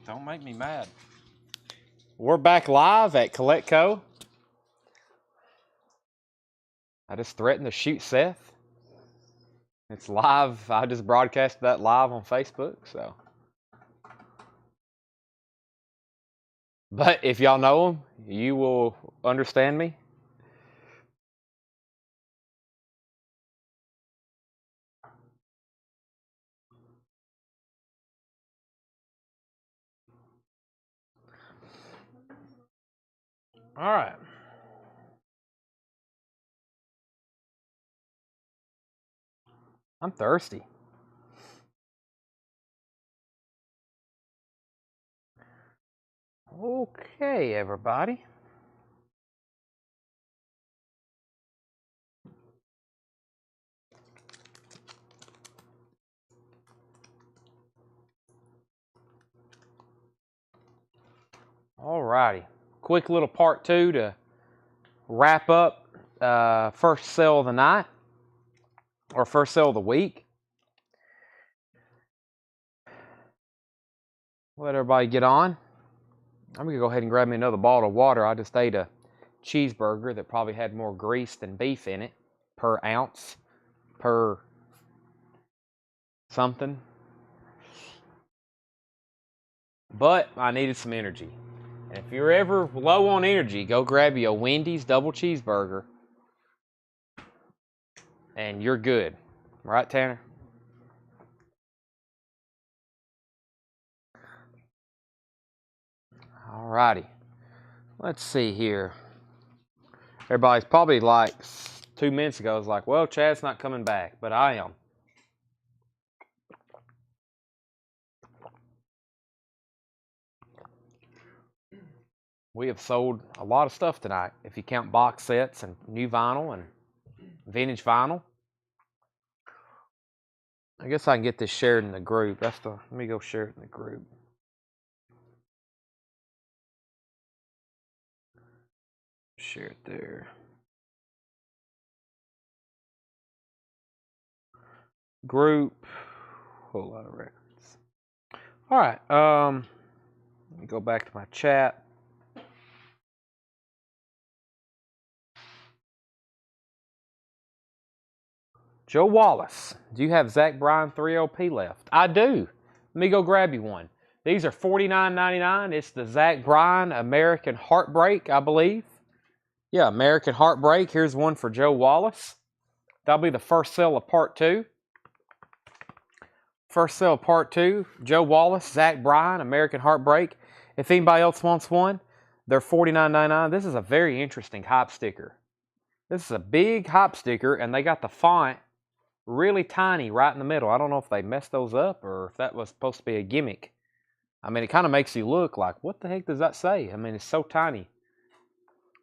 Don't make me mad. We're back live at CollectCo. I just threatened to shoot Seth. It's live. I just broadcast that live on Facebook, so. But if y'all know him, you will understand me. All right. I'm thirsty. Okay, everybody. All righty. Quick little part 2 to wrap up first sale of the night or first sale of the week. Let everybody get on. I'm going to go ahead and grab me another bottle of water. I just ate a cheeseburger that probably had more grease than beef in it per ounce, per something. But I needed some energy. And if you're ever low on energy, go grab you a Wendy's double cheeseburger and you're good. Right, Tanner? All righty. Let's see here. Everybody's probably like 2 minutes ago was like, well, Chad's not coming back, but I am. We have sold a lot of stuff tonight, if you count box sets and new vinyl and vintage vinyl. I guess I can get this shared in the group. Let me go share it in the group. Share it there. Group, whole lot of records. All right, let me go back to my chat. Joe Wallace, do you have Zach Bryan 3LP left? I do. Let me go grab you one. These are $49.99. It's the Zach Bryan American Heartbreak, I believe. Yeah, American Heartbreak. Here's one for Joe Wallace. That'll be the first sale of part 2. First sale of part 2. Joe Wallace, Zach Bryan, American Heartbreak. If anybody else wants one, they're $49.99. This is a very interesting hop sticker. This is a big hop sticker, and they got the font really tiny right in the middle. I don't know if they messed those up or if that was supposed to be a gimmick. I mean, it kind of makes you look like, what the heck does that say? I mean, it's so tiny.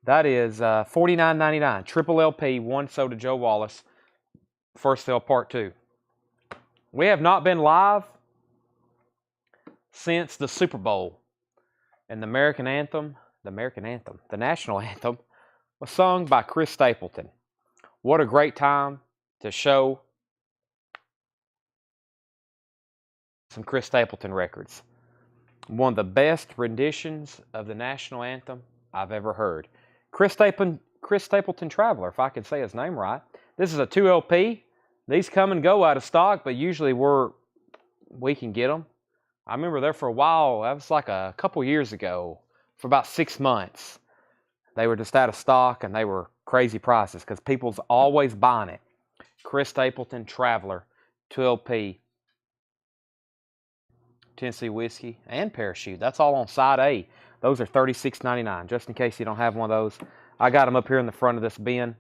That is $49.99. Triple LP, one sold to Joe Wallace. First sale, part 2. We have not been live since the Super Bowl. And the national anthem, was sung by Chris Stapleton. What a great time to show some Chris Stapleton records. One of the best renditions of the national anthem I've ever heard. Chris Stapleton Traveler, if I can say his name right. This is a 2 LP. These come and go out of stock, but usually we can get them. I remember there for a while, that was like a couple years ago, for about 6 months. They were just out of stock and they were crazy prices because people's always buying it. Chris Stapleton Traveler, 2 LP. Tennessee Whiskey and Parachute. That's all on side A. Those are $36.99, just in case you don't have one of those. I got them up here in the front of this bin.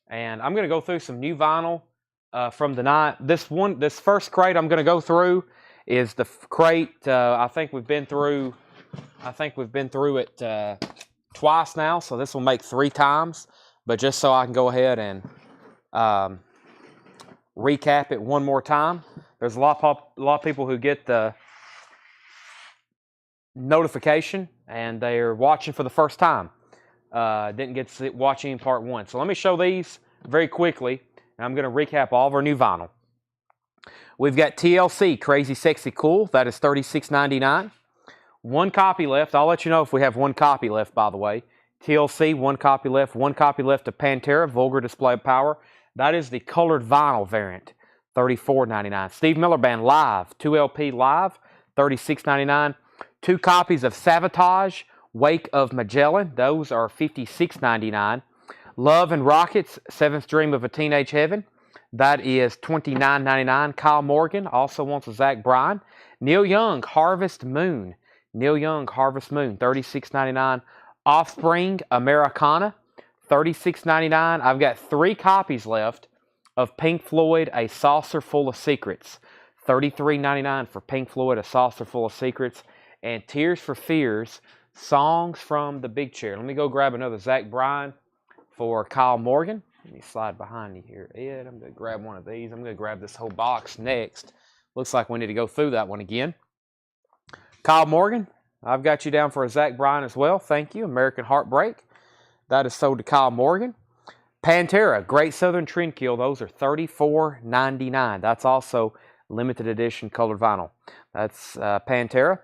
And I'm going to go through some new vinyl from the night. This first crate I'm going to go through is the crate. I think we've been through it twice now, so this will make 3 times. But just so I can go ahead and recap it one more time. There's a lot of people who get the notification and they're watching for the first time. Didn't get to watch any part 1. So let me show these very quickly, and I'm going to recap all of our new vinyl. We've got TLC, Crazy Sexy Cool. That is $36.99. One copy left. I'll let you know if we have one copy left, by the way. TLC, one copy left. One copy left of Pantera, Vulgar Display of Power. That is the colored vinyl variant, $34.99. Steve Miller Band Live, 2LP Live, $36.99. Two copies of Sabotage, Wake of Magellan. Those are $56.99. Love and Rockets, Seventh Dream of a Teenage Heaven. That is $29.99. Kyle Morgan also wants a Zach Bryan. Neil Young, Harvest Moon. Neil Young, Harvest Moon, $36.99. Offspring, Americana, $36.99. I've got 3 copies left of Pink Floyd, A Saucer Full of Secrets. $33.99 for Pink Floyd, A Saucer Full of Secrets. And Tears for Fears, Songs from the Big Chair. Let me go grab another Zach Bryan for Kyle Morgan. Let me slide behind you here, Ed. I'm going to grab one of these. I'm going to grab this whole box next. Looks like we need to go through that one again. Kyle Morgan, I've got you down for a Zach Bryan as well. Thank you. American Heartbreak. That is sold to Kyle Morgan. Pantera, Great Southern Trendkill. Those are $34.99. That's also limited edition colored vinyl. That's Pantera.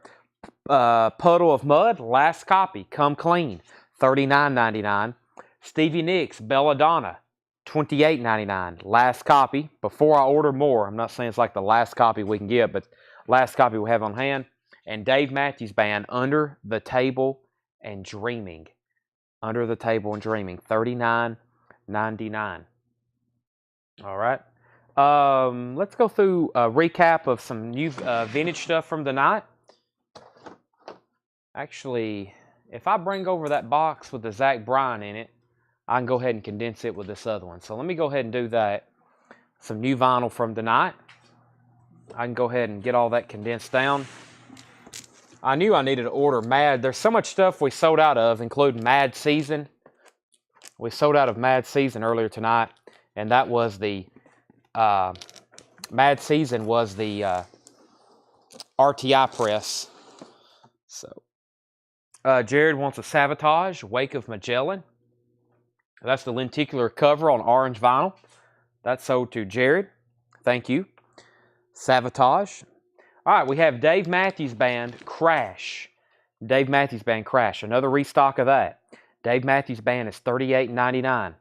Puddle of Mud, last copy. Come Clean, $39.99. Stevie Nicks, Belladonna, $28.99. Last copy. Before I order more, I'm not saying it's like the last copy we can get, but last copy we have on hand. And Dave Matthews Band, Under the Table and Dreaming. Under the Table and Dreaming, $39.99. All right. Let's go through a recap of some new vintage stuff from the night. Actually, if I bring over that box with the Zach Bryan in it, I can go ahead and condense it with this other one. So let me go ahead and do that. Some new vinyl from the night. I can go ahead and get all that condensed down. I knew I needed to order Mad. There's so much stuff we sold out of, including Mad Season. We sold out of Mad Season earlier tonight, and that was the Mad Season was the RTI press. So Jared wants a Sabotage, Wake of Magellan. That's the lenticular cover on orange vinyl. That's sold to Jared. Thank you. Sabotage. All right, we have Dave Matthews Band, Crash. Dave Matthews Band, Crash. Another restock of that. Dave Matthews Band is $38.99.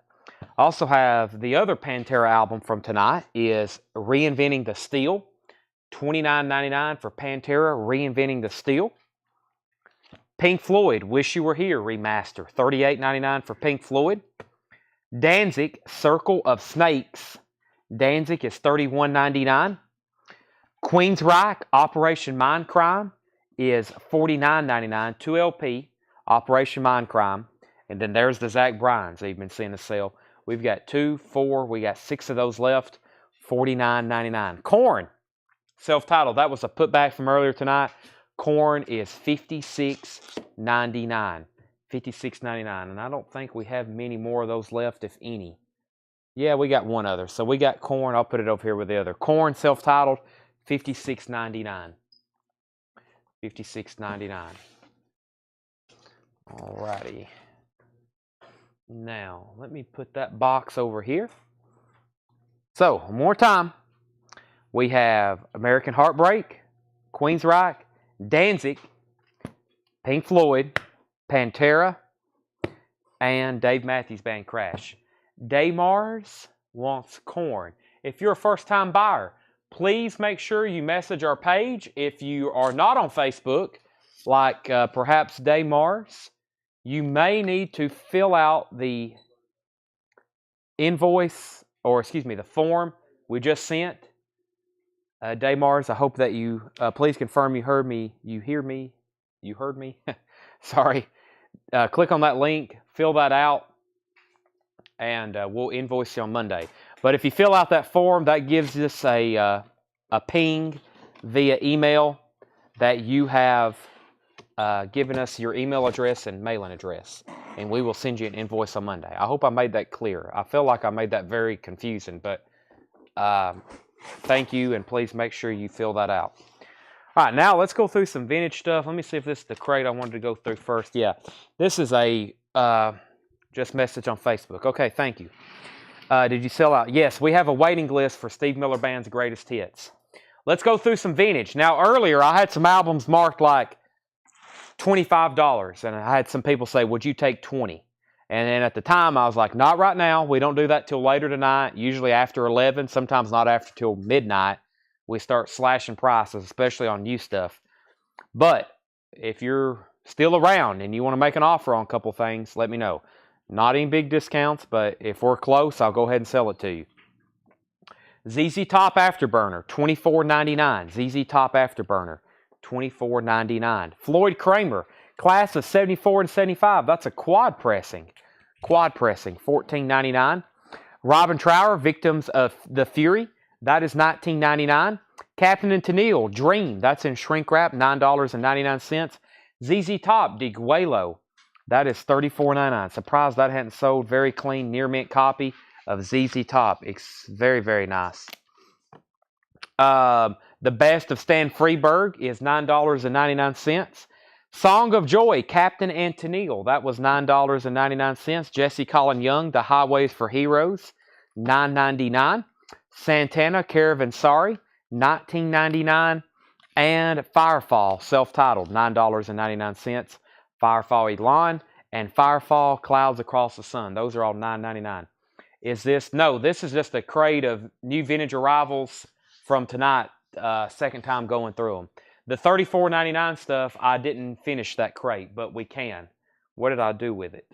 Also have the other Pantera album from tonight is Reinventing the Steel. $29.99 for Pantera, Reinventing the Steel. Pink Floyd, Wish You Were Here remaster. $38.99 for Pink Floyd. Danzig, Circle of Snakes. Danzig is $31.99. Queensryche, Operation Mindcrime is $49.99. 2LP, Operation Mindcrime. And then there's the Zach Bryans that you've been seeing the sale. We've got 2, 4, we got 6 of those left. $49.99. Korn, self-titled. That was a putback from earlier tonight. Korn is $56.99. $56.99. And I don't think we have many more of those left, if any. Yeah, we got one other. So we got Korn. I'll put it over here with the other. Korn, self-titled, $56.99. $56.99. Alrighty. Now, let me put that box over here. So, one more time. We have American Heartbreak, Queensryche, Danzig, Pink Floyd, Pantera, and Dave Matthews Band, Crash. Daymars wants Korn. If you're a first-time buyer, please make sure you message our page. If you are not on Facebook, like perhaps Daymars, you may need to fill out the invoice, or excuse me, the form we just sent. Daymars, I hope that you, please confirm you heard me. You hear me? You heard me? Sorry. Click on that link, fill that out, and we'll invoice you on Monday. But if you fill out that form, that gives us a ping via email that you have given us your email address and mailing address, and we will send you an invoice on Monday. I hope I made that clear. I feel like I made that very confusing, but thank you, and please make sure you fill that out. All right, now let's go through some vintage stuff. Let me see if this is the crate I wanted to go through first. Yeah, this is a just message on Facebook. Okay, thank you. Did you sell out? Yes, we have a waiting list for Steve Miller Band's greatest hits. Let's go through some vintage. Now, earlier I had some albums marked like $25. And I had some people say, would you take 20? And then at the time, I was like, not right now. We don't do that till later tonight, usually after 11, sometimes not after till midnight. We start slashing prices, especially on new stuff. But if you're still around and you want to make an offer on a couple things, let me know. Not any big discounts, but if we're close, I'll go ahead and sell it to you. ZZ Top Afterburner, $24.99. ZZ Top Afterburner, $24.99. Floyd Kramer, class of 74 and 75. That's a quad pressing. Quad pressing, $14.99. Robin Trower, Victims of the Fury. That is $19.99. Captain and Tennille, Dream. That's in shrink wrap, $9.99. ZZ Top, Diguelo. That is $34.99. Surprised that hadn't sold. Very clean, near mint copy of ZZ Top. It's very, very nice. The Best of Stan Freberg is $9.99. Song of Joy, Captain and Tennille. That was $9.99. Jesse Colin Young, The Highways for Heroes, $9.99. Santana, Caravansari, $19.99. And Firefall, self-titled, $9.99. Firefall Elon and Firefall Clouds Across the Sun. Those are all $9.99. Is this? No, this is just a crate of new vintage arrivals from tonight. Second time going through them. The $34.99 stuff, I didn't finish that crate, but we can. What did I do with it?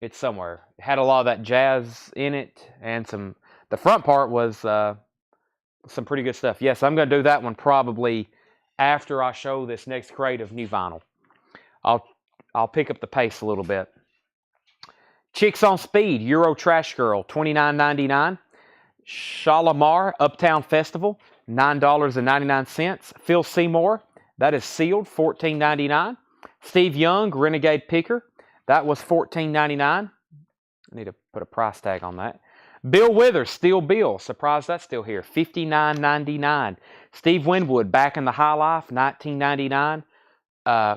It's somewhere. It had a lot of that jazz in it, and some. The front part was some pretty good stuff. Yes, I'm going to do that one probably after I show this next crate of new vinyl. I'll pick up the pace a little bit. Chicks on Speed, Euro Trash Girl, $29.99. Shalimar, Uptown Festival, $9.99. Phil Seymour, that is sealed, $14.99. Steve Young, Renegade Picker, that was $14.99. I need to put a price tag on that. Bill Withers, Steel Bill, surprised that's still here, $59.99. Steve Winwood, Back in the High Life, $19.99.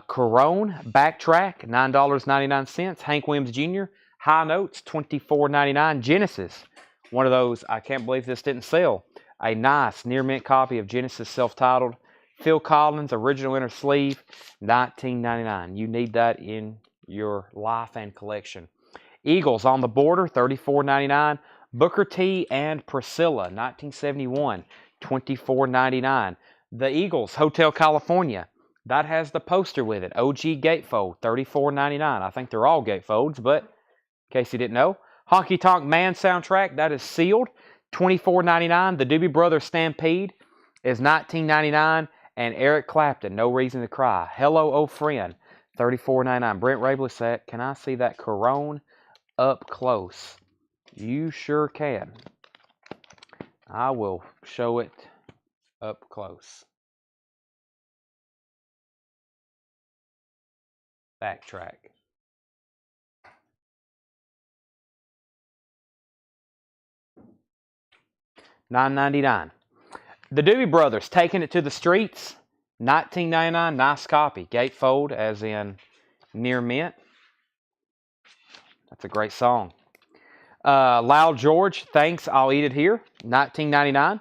Corone, Backtrack, $9.99. Hank Williams Jr., High Notes, $24.99. Genesis, one of those, I can't believe this didn't sell. A nice near mint copy of Genesis self-titled. Phil Collins, original inner sleeve, $19.99. You need that in your life and collection. Eagles on the Border, $34.99. Booker T and Priscilla, 1971, $24.99. The Eagles, Hotel California. That has the poster with it. OG gatefold, $34.99. I think they're all gatefolds, but in case you didn't know. Honky Tonk Man soundtrack, that is sealed, $24.99. The Doobie Brothers Stampede is $19.99. And Eric Clapton, No Reason to Cry. Hello, Old Friend, $34.99. Brent Rabley said, can I see that Corone up close? You sure can. I will show it up close. Backtrack. $9.99. The Doobie Brothers, Taking It to the Streets, $19.99. Nice copy. Gatefold, as in near mint. That's a great song. Loud George, Thanks, I'll Eat It Here, $19.99.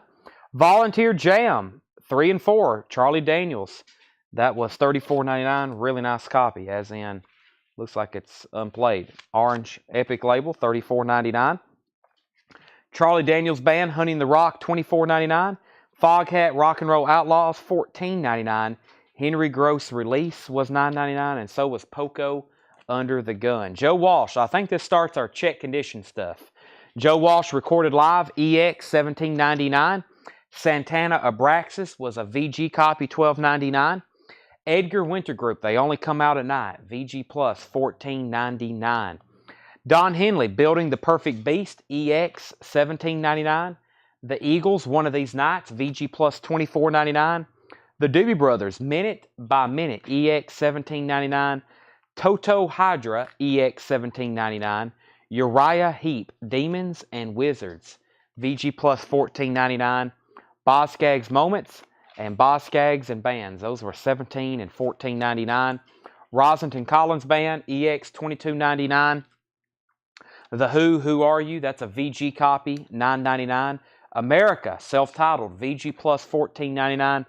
Volunteer Jam, 3 and 4, Charlie Daniels. That was $34.99. Really nice copy, as in, looks like it's unplayed. Orange Epic label, $34.99. Charlie Daniels Band, Hunting the Rock, $24.99. Foghat Rock and Roll Outlaws, $14.99. Henry Gross Release was $9.99, and so was Poco Under the Gun. Joe Walsh, I think this starts our check condition stuff. Joe Walsh recorded live, EX, $17.99. Santana Abraxas was a VG copy, $12.99. Edgar Winter Group, They Only Come Out at Night, VG Plus, $14.99. Don Henley, Building the Perfect Beast, EX, $17.99. The Eagles, One of These Nights, VG Plus, $24.99. The Doobie Brothers, Minute by Minute, EX, $17.99. Toto Hydra, EX, $17.99. Uriah Heep, Demons and Wizards, VG Plus, $14.99. Boz Scaggs Moments and Boz Scaggs and Bands, those were $17 and $14.99. Rosenton Collins Band, EX, $22.99. The Who Are You? That's a VG copy, $9.99. America, self-titled, VG Plus, $14.99.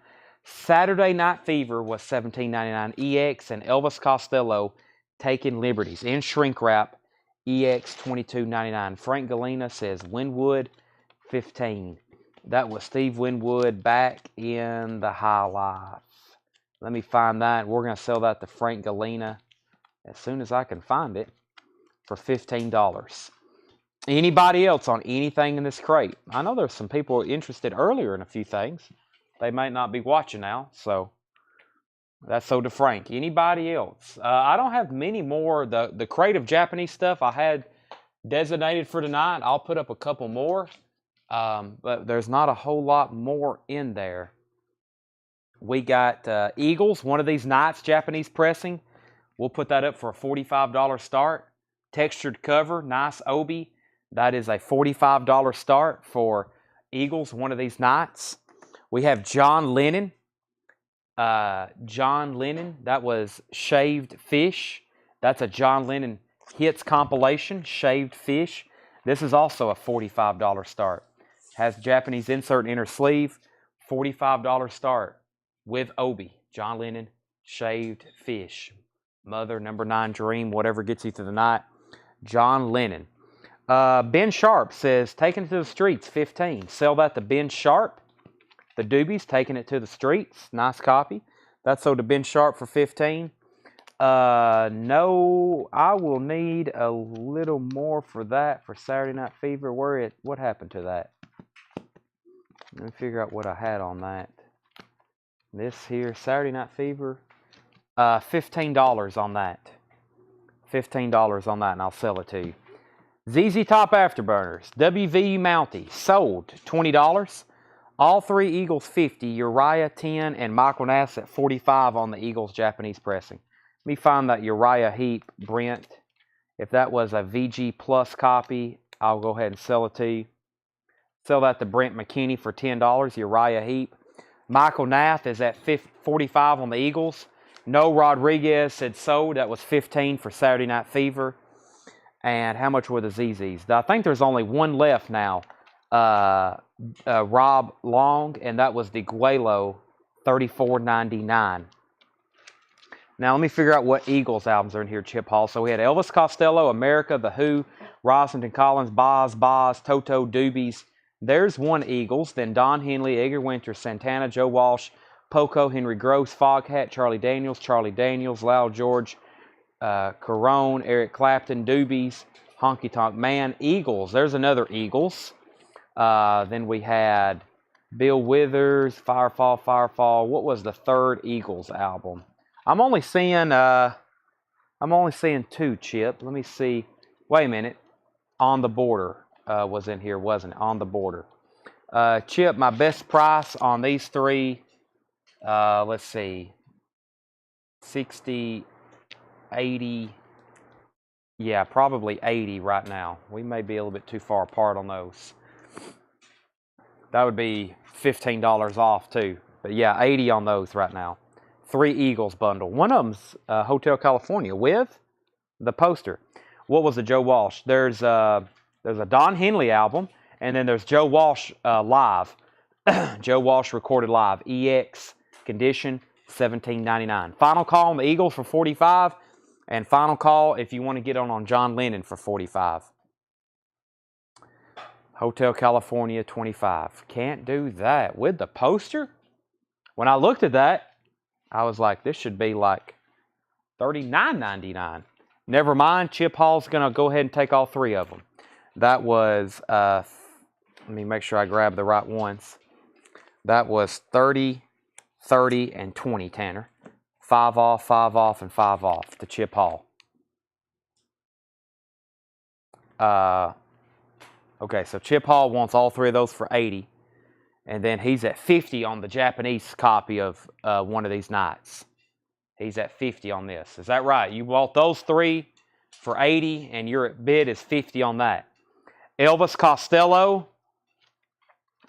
Saturday Night Fever was $17.99. EX and Elvis Costello, Taking Liberties in shrink wrap. EX $22.99. Frank Galena says Winwood $15. That was Steve Winwood back in the High Life. Let me find that. We're going to sell that to Frank Galena as soon as I can find it for $15. Anybody else on anything in this crate? I know there's some people interested earlier in a few things. They might not be watching now, so that's so to Frank. Anybody else? I don't have many more. The crate of Japanese stuff I had designated for tonight. I'll put up a couple more, but there's not a whole lot more in there. We got Eagles, one of these nights, Japanese pressing. We'll put that up for a $45 start. Textured cover, nice Obi. That is a $45 start for Eagles, one of these nights. We have John Lennon. That was Shaved Fish. That's a John Lennon hits compilation, Shaved Fish. This is also a $45 start. Has Japanese insert inner sleeve, $45 start with Obi. John Lennon, Shaved Fish. Mother, Number 9 Dream, whatever gets you through the night. John Lennon. Ben Sharp says, taking it to the streets, 15. Sell that to Ben Sharp. The Doobies, taking it to the streets. Nice copy. That's sold to Ben Sharp for 15. No, I will need a little more for that for Saturday Night Fever. What happened to that? Let me figure out what I had on that. This here, Saturday Night Fever. $15 on that. $15 on that, and I'll sell it to you. ZZ Top Afterburners, WV Mountie, sold $20. All three Eagles 50, Uriah 10, and Michael Nass at 45 on the Eagles Japanese pressing. Let me find that Uriah Heap, Brent. If that was a VG Plus copy, I'll go ahead and sell it to you. Sell that to Brent McKinney for $10, Uriah Heap. Michael Nath is at 45 on the Eagles. No Rodriguez said sold. That was 15 for Saturday Night Fever. And how much were the ZZs? I think there's only one left now. Rob Long, and that was the Guelo, $34.99. Now let me figure out what Eagles albums are in here, Chip Hall. So we had Elvis Costello, America, The Who, Rossington Collins, Boz, Toto, Doobies. There's one Eagles. Then Don Henley, Edgar Winter, Santana, Joe Walsh, Poco, Henry Gross, Foghat, Charlie Daniels, Lowell George, Corone, Eric Clapton, Doobies, Honky Tonk Man, Eagles. There's another Eagles. Then we had Bill Withers, Firefall. What was the third Eagles album? I'm only seeing two, Chip. Let me see. Wait a minute. On the Border was in here, wasn't it? On the Border. Chip, my best price on these three, let's see. 60, 80. Yeah, probably 80 right now. We may be a little bit too far apart on those. That would be $15 off too. But yeah, 80 on those right now. 3 Eagles bundle. One of them's Hotel California with the poster. What was the Joe Walsh? There's a Don Henley album, and then there's Joe Walsh live. Joe Walsh recorded live. EX condition, $17.99. Final call on the Eagles for $45, and final call if you want to get on John Lennon for $45. Hotel California, $25. Can't do that with the poster. When I looked at that, I was like, this should be like $39.99. Never mind. Chip Hall's going to go ahead and take all 3 of them. That was, let me make sure I grab the right ones. That was 30, 30, and 20, Tanner. 5 off, 5 off, and 5 off to Chip Hall. Okay, so Chip Hall wants all 3 of those for 80. And then he's at 50 on the Japanese copy of one of these nights. He's at 50 on this. Is that right? You bought those 3 for 80, and your bid is 50 on that. Elvis Costello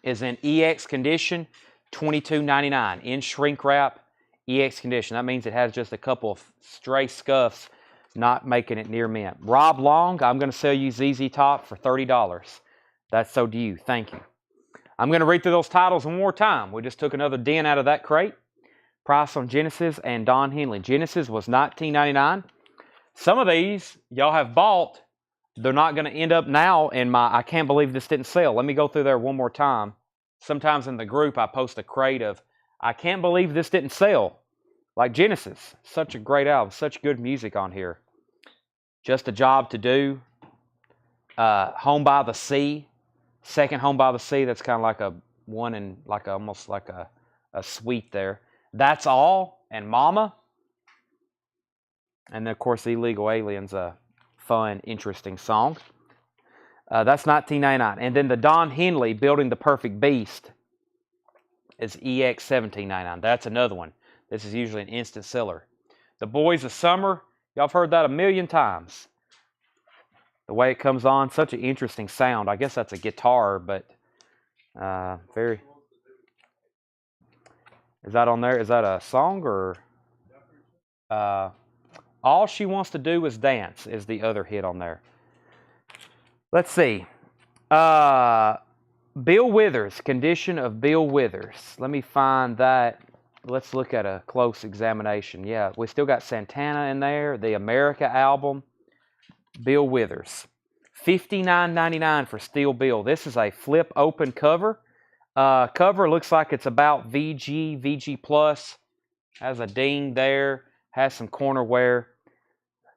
is in EX condition, $22.99. In shrink wrap, EX condition. That means it has just a couple of stray scuffs, not making it near mint. Rob Long, I'm going to sell you ZZ Top for $30. That's so do you. Thank you. I'm going to read through those titles one more time. We just took another den out of that crate. price on Genesis and Don Henley. Genesis was $19.99. Some of these y'all have bought. They're not going to end up now in my, I can't believe this didn't sell. Let me go through there one more time. Sometimes in the group I post a crate of, I can't believe this didn't sell. Like Genesis, such a great album, such good music on here. Just a Job to Do. Home by the Sea. Second Home by the Sea, that's kind of like a one and like a, almost like a suite there. That's All and Mama. And then, of course, Illegal Alien's a fun, interesting song. That's $19.99. And then the Don Henley, Building the Perfect Beast, is EX $17.99. That's another one. This is usually an instant seller. The Boys of Summer, y'all have heard that a million times. The way it comes on, such an interesting sound. I guess that's a guitar, but very... Is that on there? Is that a song or... All She Wants to Do Is Dance is the other hit on there. Let's see. Bill Withers, Condition of Bill Withers. Let me find that. Let's look at a close examination. Yeah, we still got Santana in there, the America album. Bill Withers. $59.99 for Steel Bill. This is a flip open cover. Cover looks like it's about VG Plus. Has a ding there. Has some corner wear.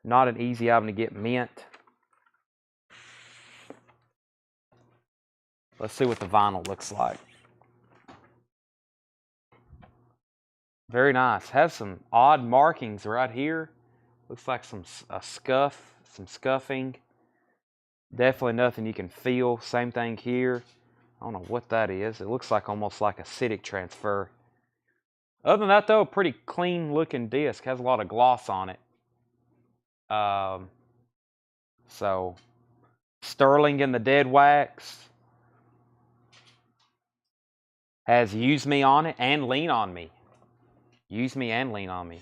Not an easy album to get mint. Let's see what the vinyl looks like. Very nice. Has some odd markings right here. Looks like some scuffing. Definitely nothing you can feel. Same thing here. I don't know what that is. It looks like almost like acidic transfer. Other than that, though, a pretty clean looking disc. Has a lot of gloss on it. So, Sterling in the Dead Wax. Has Use Me on it and Lean on Me. Use Me and Lean on Me.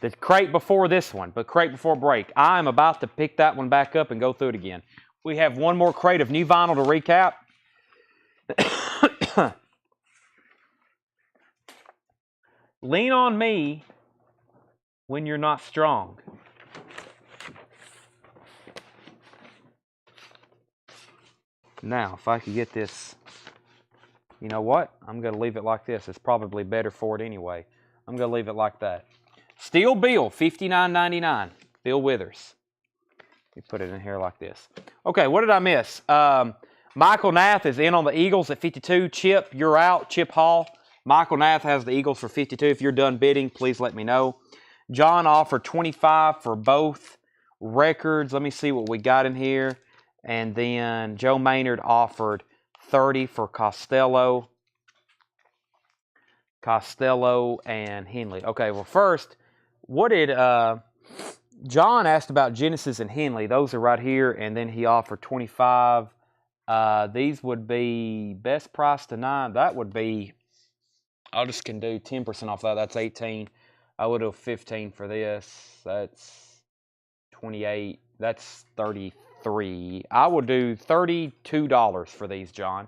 The crate before this one, but crate before break. I am about to pick that one back up and go through it again. We have one more crate of new vinyl to recap. Lean on Me When You're Not Strong. Now, if I could get this, you know what? I'm going to leave it like this. It's probably better for it anyway. I'm going to leave it like that. Steel Bill, $59.99. Bill Withers. Let me put it in here like this. Okay, what did I miss? Michael Nath is in on the Eagles at 52. Chip, you're out. Chip Hall. Michael Nath has the Eagles for 52. If you're done bidding, please let me know. John offered 25 for both records. Let me see what we got in here. And then Joe Maynard offered 30 for Costello and Henley. Okay, well, first, what did John asked about Genesis and Henley? Those are right here, and then he offered 25. These would be best price to 9. That would be, I just can do 10% off that. That's 18. I would do 15 for this. That's 28. That's 33. I would do $32 for these, John.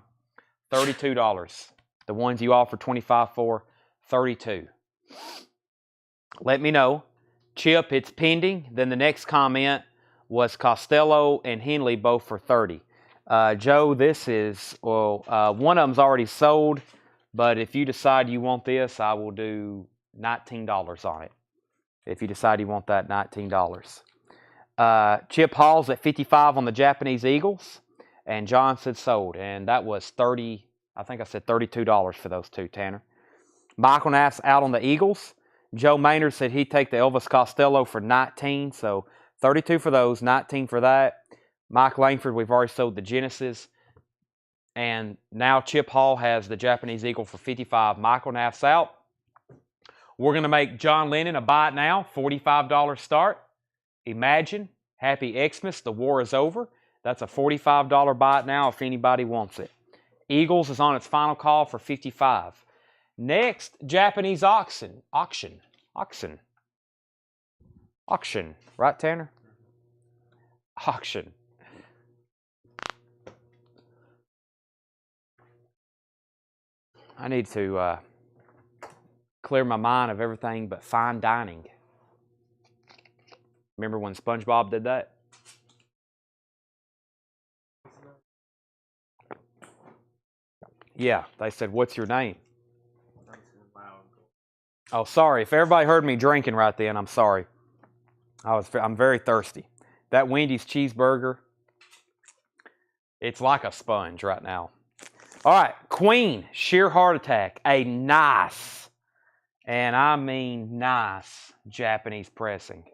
$32. The ones you offer 25 for, 32. Let me know. Chip, it's pending. Then the next comment was Costello and Henley both for 30. Joe, this is, well, one of them's already sold, but if you decide you want this, I will do $19 on it. If you decide you want that, $19. Chip Hall's at 55 on the Japanese Eagles, and John said sold, and that was 30. I think I said $32 for those two, Tanner. Michael Nath's out on the Eagles. Joe Maynard said he'd take the Elvis Costello for 19, so 32 for those, 19 for that. Mike Langford, we've already sold the Genesis. And now Chip Hall has the Japanese Eagle for 55. Michael Nath's out. We're going to make John Lennon a buy it now, $45 start. Imagine, Happy Xmas, the war is over. That's a $45 buy it now if anybody wants it. Eagles is on its final call for 55. Next, Japanese auction. Right, Tanner? Auction. I need to clear my mind of everything but fine dining. Remember when SpongeBob did that? Yeah, they said, "What's your name?" Oh, sorry. If everybody heard me drinking right then, I'm sorry. I'm very thirsty. That Wendy's cheeseburger, it's like a sponge right now. All right, Queen, sheer heart attack. A nice, and I mean nice, Japanese pressing.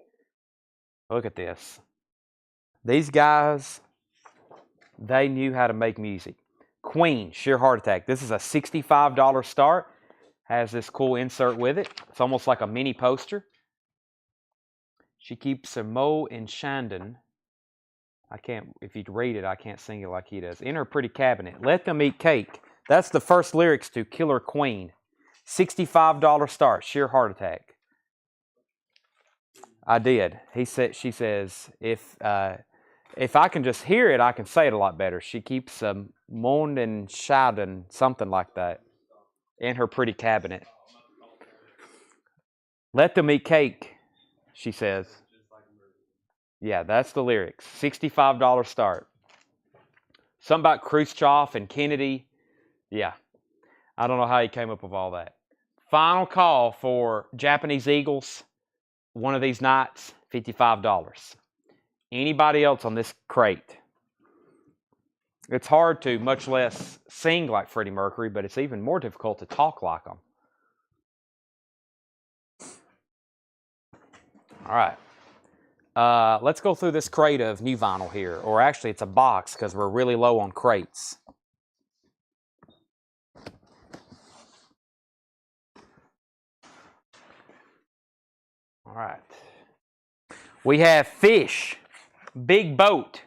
Look at this. These guys, they knew how to make music. Queen, sheer heart attack. This is a $65 start. Has this cool insert with it. It's almost like a mini poster. She keeps her Mo in Shandon. I can't, if you read it, I can't sing it like he does. In her pretty cabinet. Let them eat cake. That's the first lyrics to Killer Queen. $65 start, sheer heart attack. I did. She says, if I can just hear it, I can say it a lot better. She keeps Mond and Schaden, something like that, in her pretty cabinet. Let them eat cake, she says. Yeah, that's the lyrics. $65 start. Something about Khrushchev and Kennedy. Yeah, I don't know how he came up with all that. Final call for Japanese Eagles. One of these nights, $55. Anybody else on this crate? It's hard to, much less sing like Freddie Mercury, but it's even more difficult to talk like him. All right. Let's go through this crate of new vinyl here. Or actually, it's a box because we're really low on crates. All right. We have Fish, Big Boat.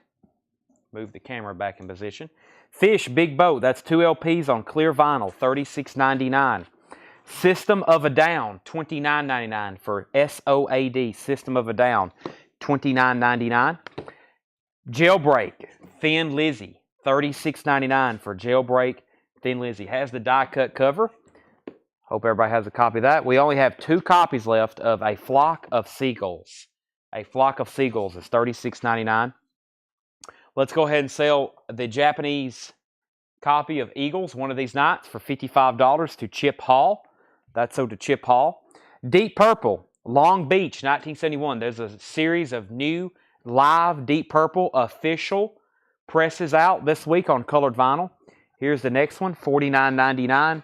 Move the camera back in position. Fish, Big Boat. That's 2 LPs on clear vinyl, $36.99. System of a Down, $29.99 for SOAD, System of a Down, $29.99. Jailbreak, Thin Lizzy, $36.99 for Jailbreak, Thin Lizzy. Has the die cut cover. Hope everybody has a copy of that. We only have 2 copies left of A Flock of Seagulls. A Flock of Seagulls is $36.99. Let's go ahead and sell the Japanese copy of Eagles one of these nights for $55 to Chip Hall. That's sold to Chip Hall. Deep Purple, Long Beach, 1971. There's a series of new live Deep Purple official presses out this week on colored vinyl. Here's the next one, $49.99.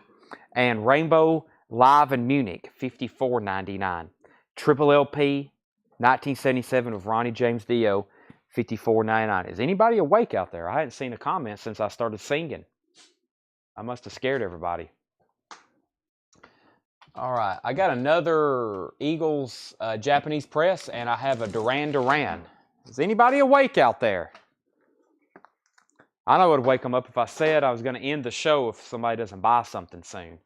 And Rainbow Live in Munich, $54.99. Triple LP, 1977 with Ronnie James Dio, $54.99. Is anybody awake out there? I hadn't seen a comment since I started singing. I must have scared everybody. All right, I got another Eagles Japanese press, and I have a Duran Duran. Is anybody awake out there? I know it would wake them up if I said I was going to end the show if somebody doesn't buy something soon.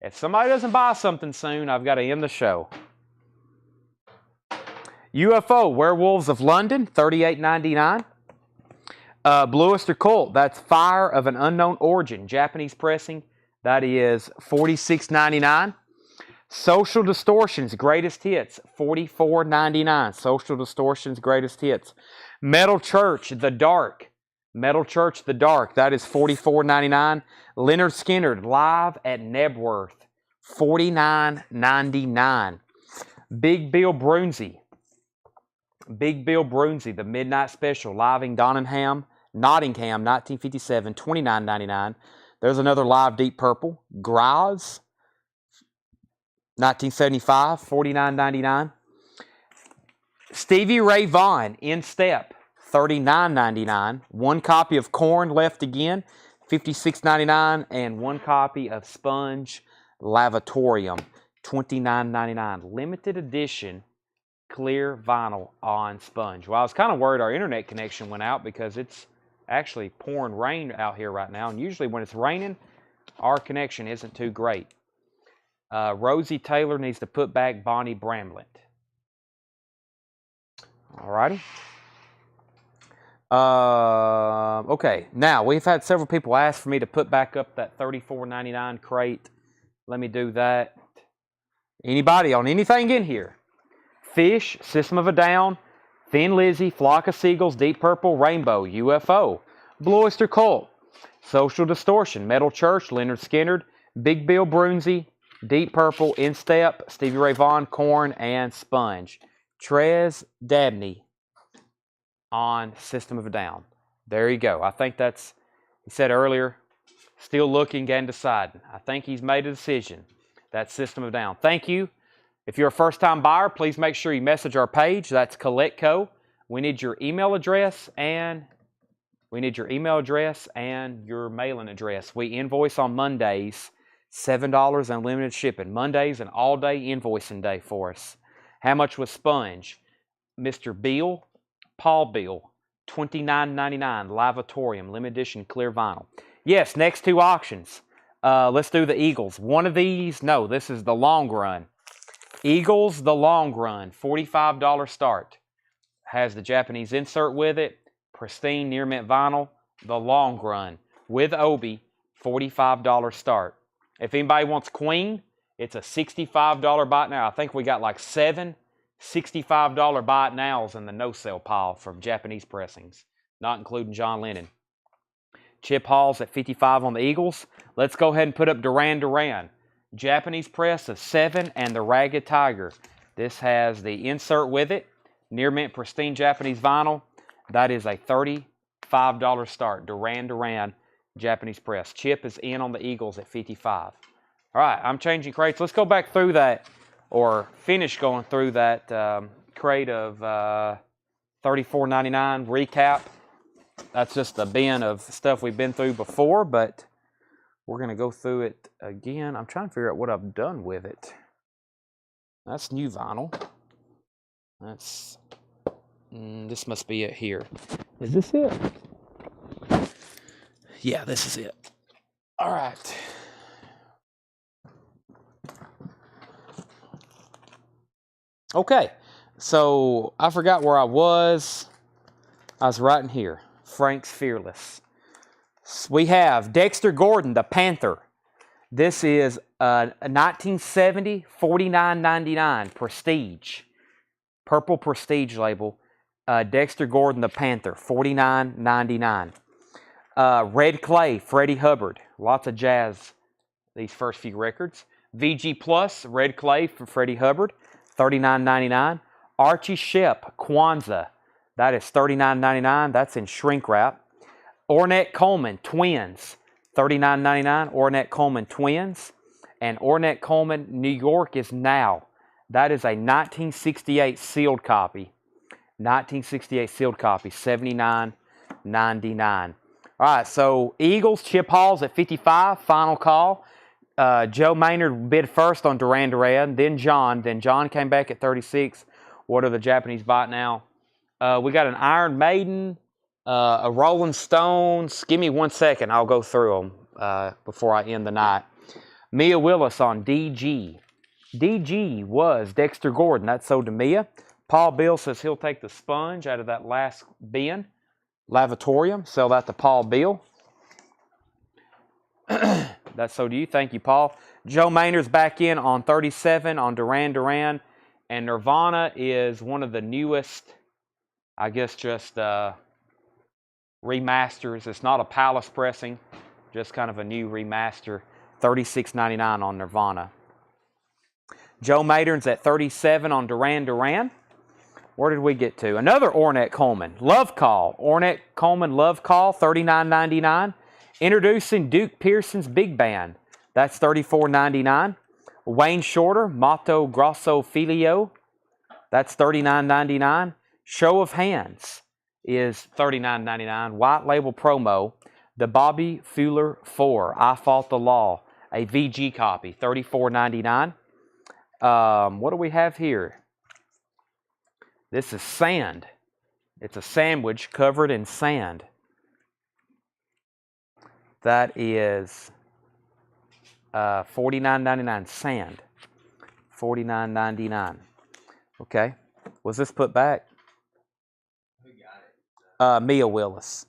If somebody doesn't buy something soon, I've got to end the show. UFO, Werewolves of London, $38.99. Blue Oyster Cult, that's Fire of an Unknown Origin, Japanese pressing. That is $46.99. Social Distortions, Greatest Hits, $44.99. Social Distortions, Greatest Hits. Metal Church, The Dark. Metal Church, The Dark, that is $44.99. Leonard Skinner, Live at Nebworth, $49.99. Big Bill Brunsey, The Midnight Special, live in Nottingham, 1957, $29.99. There's another live Deep Purple. Graz, 1975, $49.99. Stevie Ray Vaughan, In Step, $39.99. One copy of Korn left again, $56.99. And one copy of Sponge Lavatorium, $29.99. Limited edition clear vinyl on Sponge. Well, I was kind of worried our internet connection went out because it's actually pouring rain out here right now. And usually when it's raining, our connection isn't too great. Rosie Taylor needs to put back Bonnie Bramlett. Alrighty. Okay, now we've had several people ask for me to put back up that $34.99 crate. Let me do that. Anybody on anything in here? Fish, System of a Down, Thin Lizzy, Flock of Seagulls, Deep Purple, Rainbow, UFO, Blue Oyster Cult, Social Distortion, Metal Church, Leonard Skinner, Big Bill Brunsey, Deep Purple, Instep, Stevie Ray Vaughan, Korn, and Sponge. Trez Dabney on System of a Down. There you go. I think that's, he said earlier, still looking and deciding. I think he's made a decision. That's System of a Down. Thank you. If you're a first-time buyer, please make sure you message our page. That's CollectCo. We need your email address and your mailing address. We invoice on Mondays, $7 unlimited shipping. Mondays an all-day invoicing day for us. How much was Sponge? Mr. Bill, Paul Bill, $29.99, Lavatorium, limited edition clear vinyl. Yes, next two auctions. Let's do the Eagles. One of these, no, this is the long run. Eagles, the long run, $45 start. Has the Japanese insert with it. Pristine near mint vinyl, the long run. With Obi, $45 start. If anybody wants Queen, it's a $65 buy it now. I think we got like 7 $65 buy it nows in the no-sale pile from Japanese pressings, not including John Lennon. Chip Hall's at $55 on the Eagles. Let's go ahead and put up Duran Duran. Japanese press of 7 and the Ragged Tiger. This has the insert with it. Near mint pristine Japanese vinyl. That is a $35 start. Duran Duran Japanese press. Chip is in on the Eagles at $55. All right, I'm changing crates. Let's go back through that, or finish going through that crate of $34.99 recap. That's just a bin of stuff we've been through before, but we're going to go through it again. I'm trying to figure out what I've done with it. That's new vinyl. That's, this must be it here. Is this it? Yeah, this is it. All right. Okay, so I forgot where I was. I was right in here. Frank's Fearless. We have Dexter Gordon, the Panther. This is a 1970 $49.99 Prestige. Purple Prestige label. Dexter Gordon, the Panther, $49.99. Red Clay, Freddie Hubbard. Lots of jazz, these first few records. VG Plus, Red Clay from Freddie Hubbard, $39.99. Archie Shepp, Kwanzaa. That is $39.99. That's in shrink wrap. Ornette Coleman, Twins, $39.99. Ornette Coleman, Twins. And Ornette Coleman, New York is Now. That is a 1968 sealed copy. 1968 sealed copy, $79.99. All right, so Eagles, Chip Hall's at $55, final call. Joe Maynard bid first on Duran Duran, then John came back at $36. What are the Japanese bought now? We got an Iron Maiden, a Rolling Stones. Give me 1 second, I'll go through them before I end the night. Mia Willis on DG. DG was Dexter Gordon. That's sold to Mia. Paul Bill says he'll take the Sponge out of that last bin. Lavatorium. Sell that to Paul Bill. That's so to you. Thank you, Paul. Joe Maynard's back in on 37 on Duran Duran. And Nirvana is one of the newest, I guess, just remasters. It's not a Palace pressing, just kind of a new remaster. $36.99 on Nirvana. Joe Maynard's at 37 on Duran Duran. Where did we get to? Another Ornette Coleman. Love Call. Ornette Coleman Love Call, $39.99. Introducing Duke Pearson's Big Band. That's $34.99. Wayne Shorter, Mato Grosso Filio. That's $39.99. Show of Hands is $39.99. White Label Promo. The Bobby Fuller 4, I Fought the Law. A VG copy, $34.99. What do we have here? This is sand. It's a sandwich covered in sand. That is $49.99 sand. $49.99. Okay. Was this put back? Who got it? Mia Willis.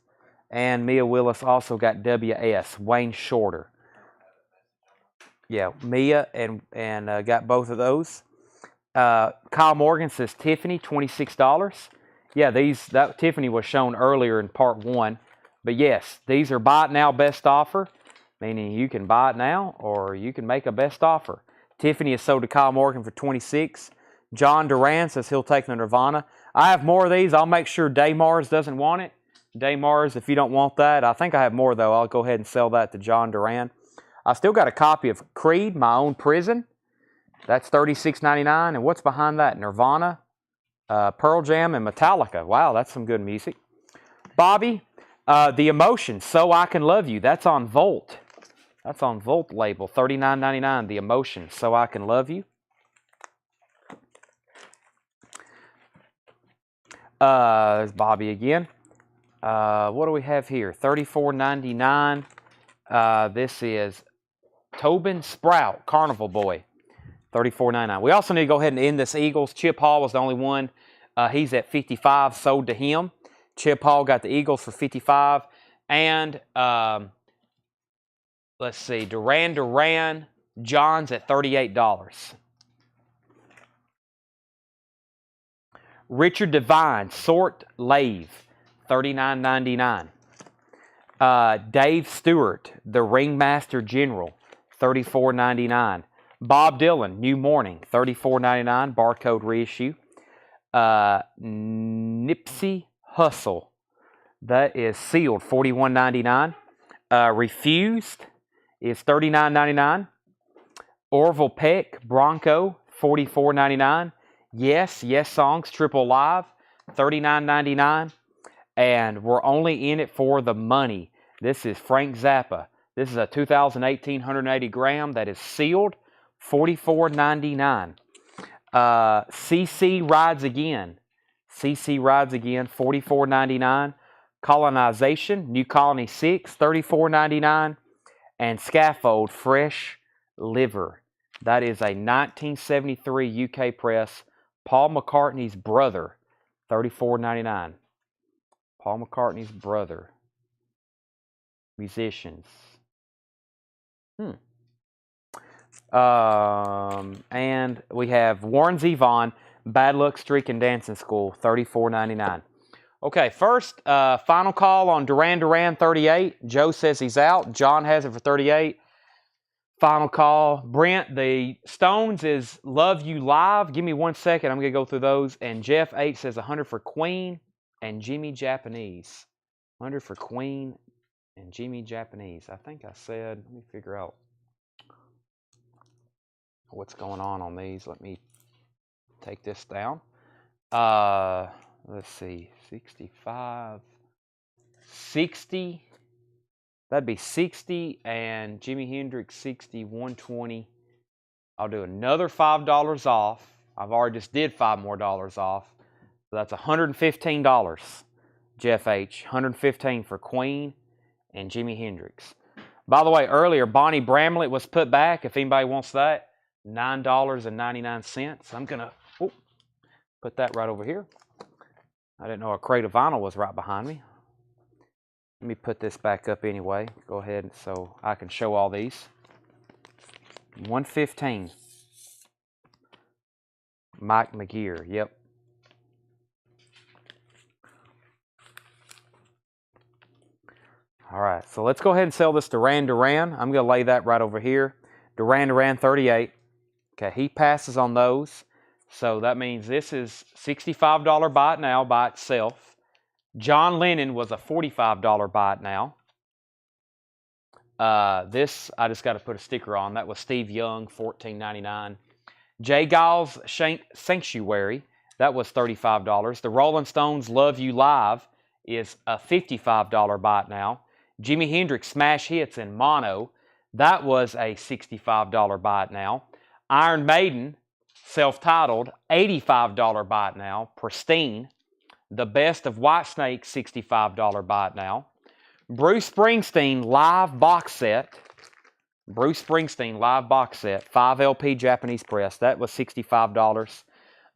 And Mia Willis also got WS, Wayne Shorter. Yeah, Mia and got both of those. Kyle Morgan says Tiffany, $26. Yeah, that Tiffany was shown earlier in part 1. But yes, these are buy it now best offer, meaning you can buy it now or you can make a best offer. Tiffany is sold to Kyle Morgan for $26. John Duran says he'll take the Nirvana. I have more of these. I'll make sure Daymars doesn't want it. Daymars, if you don't want that, I think I have more though. I'll go ahead and sell that to John Duran. I still got a copy of Creed, My Own Prison. That's $36.99. And what's behind that? Nirvana, Pearl Jam, and Metallica. Wow, that's some good music. Bobby, The Emotion, So I Can Love You. That's on Volt. That's on Volt label, $39.99. The Emotion, So I Can Love You. Bobby again. What do we have here? $34.99. This is Tobin Sprout, Carnival Boy. $34.99. We also need to go ahead and end this Eagles. Chip Hall was the only one. He's at $55, sold to him. Chip Hall got the Eagles for $55. And let's see, Duran, John's at $38. Richard Devine, Sort Lave, $39.99. Dave Stewart, The Ringmaster General, $34.99. Bob Dylan, New Morning, $34.99, barcode reissue. Nipsey Hussle, that is sealed, $41.99. Refused is $39.99. Orville Peck, Bronco, $44.99. Yes Songs, Triple Live, $39.99. And we're only in it for the money. This is Frank Zappa. This is a 2018 180 gram that is sealed, $44.99. CC Rides Again, $44.99. Colonization, New Colony 6, $34.99. And Scaffold, Fresh Liver. That is a 1973 UK press, Paul McCartney's brother, $34.99. Paul McCartney's brother. Musicians. And we have Warren Zevon, Bad Luck Streak and Dancing School, $34.99. Okay, first, final call on Duran 38. Joe says he's out. John has it for 38. Final call. Brent, the Stones is Love You Live. Give me 1 second. I'm going to go through those. And Jeff H says 100 for Queen and Jimmy Japanese. 100 for Queen and Jimmy Japanese. I think I said, let me figure out what's going on these. Let me take this down. Let's see, 65, 60. That'd be 60 and Jimi Hendrix 60, 120. I'll do another $5 off. I've already just did $5 more off. So that's $115. Jeff H. $115 for Queen and Jimi Hendrix. By the way, earlier, Bonnie Bramlett was put back. If anybody wants that, $9.99. I'm going to put that right over here. I didn't know a crate of vinyl was right behind me. Let me put this back up anyway. Go ahead so I can show all these. $115. Mike McGear, yep. All right, so let's go ahead and sell this Duran. I'm going to lay that right over here. Duran 38. Okay, he passes on those. So that means this is $65 buy it now by itself. John Lennon was a $45 buy it now. This, I just got to put a sticker on. That was Steve Young, $14.99. Jay Giles Sanctuary, that was $35. The Rolling Stones Love You Live is a $55 buy it now. Jimi Hendrix Smash Hits in Mono, that was a $65 buy it now. Iron Maiden, self-titled, $85 buy it now. Pristine. The Best of Whitesnake, $65 buy it now. Bruce Springsteen Live Box Set. Bruce Springsteen Live Box Set, 5 LP Japanese press. That was $65.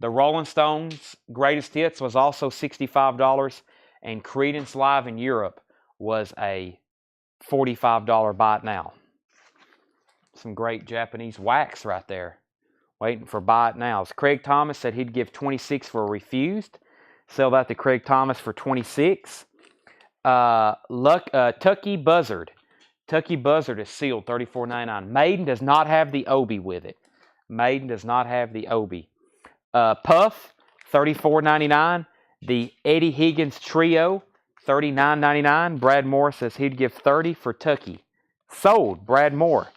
The Rolling Stones Greatest Hits was also $65. And Creedence Live in Europe was a $45 buy it now. Some great Japanese wax right there. Waiting for buy it nows. Craig Thomas said he'd give 26 for a refused. Sell that to Craig Thomas for 26. Tucky Buzzard. Tucky Buzzard is sealed, $34.99. Maiden does not have the Obi with it. Maiden does not have the Obi. Puff, $34.99. The Eddie Higgins Trio, $39.99. Brad Moore says he'd give 30 for Tucky. Sold, Brad Moore.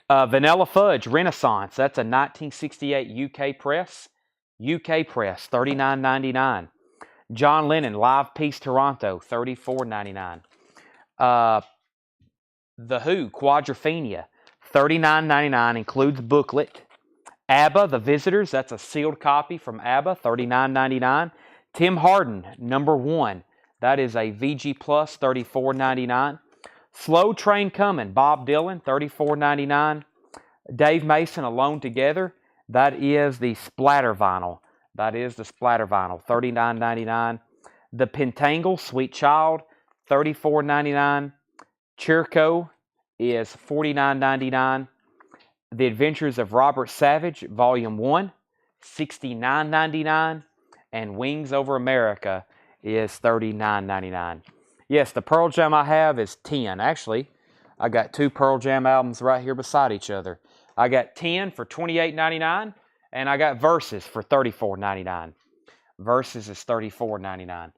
Vanilla Fudge Renaissance. That's a 1968 UK press. UK press, $39.99. John Lennon Live Piece Toronto, $34.99. The Who Quadrophenia, $39.99, includes booklet. ABBA The Visitors, that's a sealed copy from ABBA, $39.99. Tim Harden Number 1, that is a VG Plus, $34.99. Slow Train Coming Bob Dylan, $34.99. Dave Mason Alone Together, that is the splatter vinyl. That is the splatter vinyl, $39.99. The Pentangle Sweet Child, $34.99. Chirco is $49.99. The Adventures of Robert Savage, Volume 1, $69.99. And Wings Over America is $39.99. Yes, the Pearl Jam I have is 10. Actually, I got 2 Pearl Jam albums right here beside each other. I got 10 for $28.99, and I got Versus for $34.99. Versus is $34.99.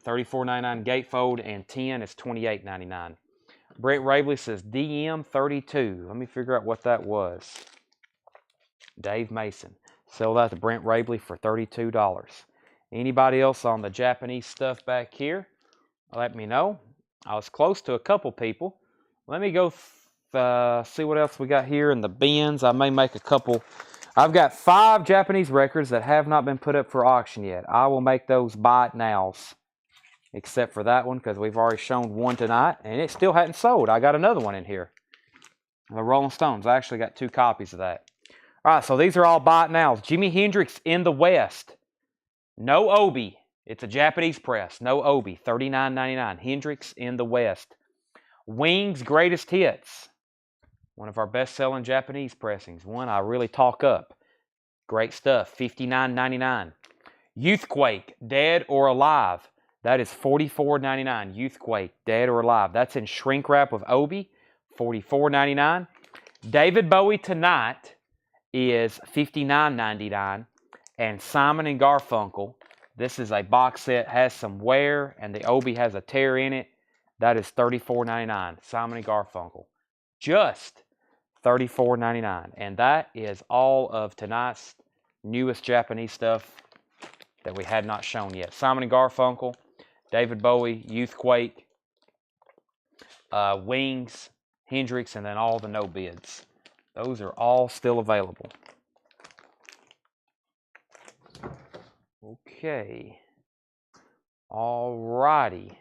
$34.99 gatefold, and 10 is $28.99. Brent Rabley says DM32. Let me figure out what that was. Dave Mason. Sell that to Brent Rabley for $32. Anybody else on the Japanese stuff back here? Let me know. I was close to a couple people. Let me go see what else we got here in the bins. I may make a couple. I've got 5 Japanese records that have not been put up for auction yet. I will make those buy it nows. Except for that one, because we've already shown one tonight, and it still hadn't sold. I got another one in here. The Rolling Stones. I actually got 2 copies of that. All right, so these are all buy it nows. Jimi Hendrix in the West. No Obi. It's a Japanese press. No Obi. $39.99. Hendrix in the West. Wings Greatest Hits. One of our best-selling Japanese pressings. One I really talk up. Great stuff. $59.99. Youthquake, Dead or Alive. That is $44.99. Youthquake, Dead or Alive. That's in shrink wrap with Obi. $44.99. David Bowie Tonight is $59.99. And Simon & Garfunkel. This is a box set. Has some wear, and the Obi has a tear in it. That is $34.99. Simon & Garfunkel. Just $34.99. And that is all of tonight's newest Japanese stuff that we had not shown yet. Simon & Garfunkel, David Bowie, Youthquake, Wings, Hendrix, and then all the no bids. Those are all still available. Okay. All righty.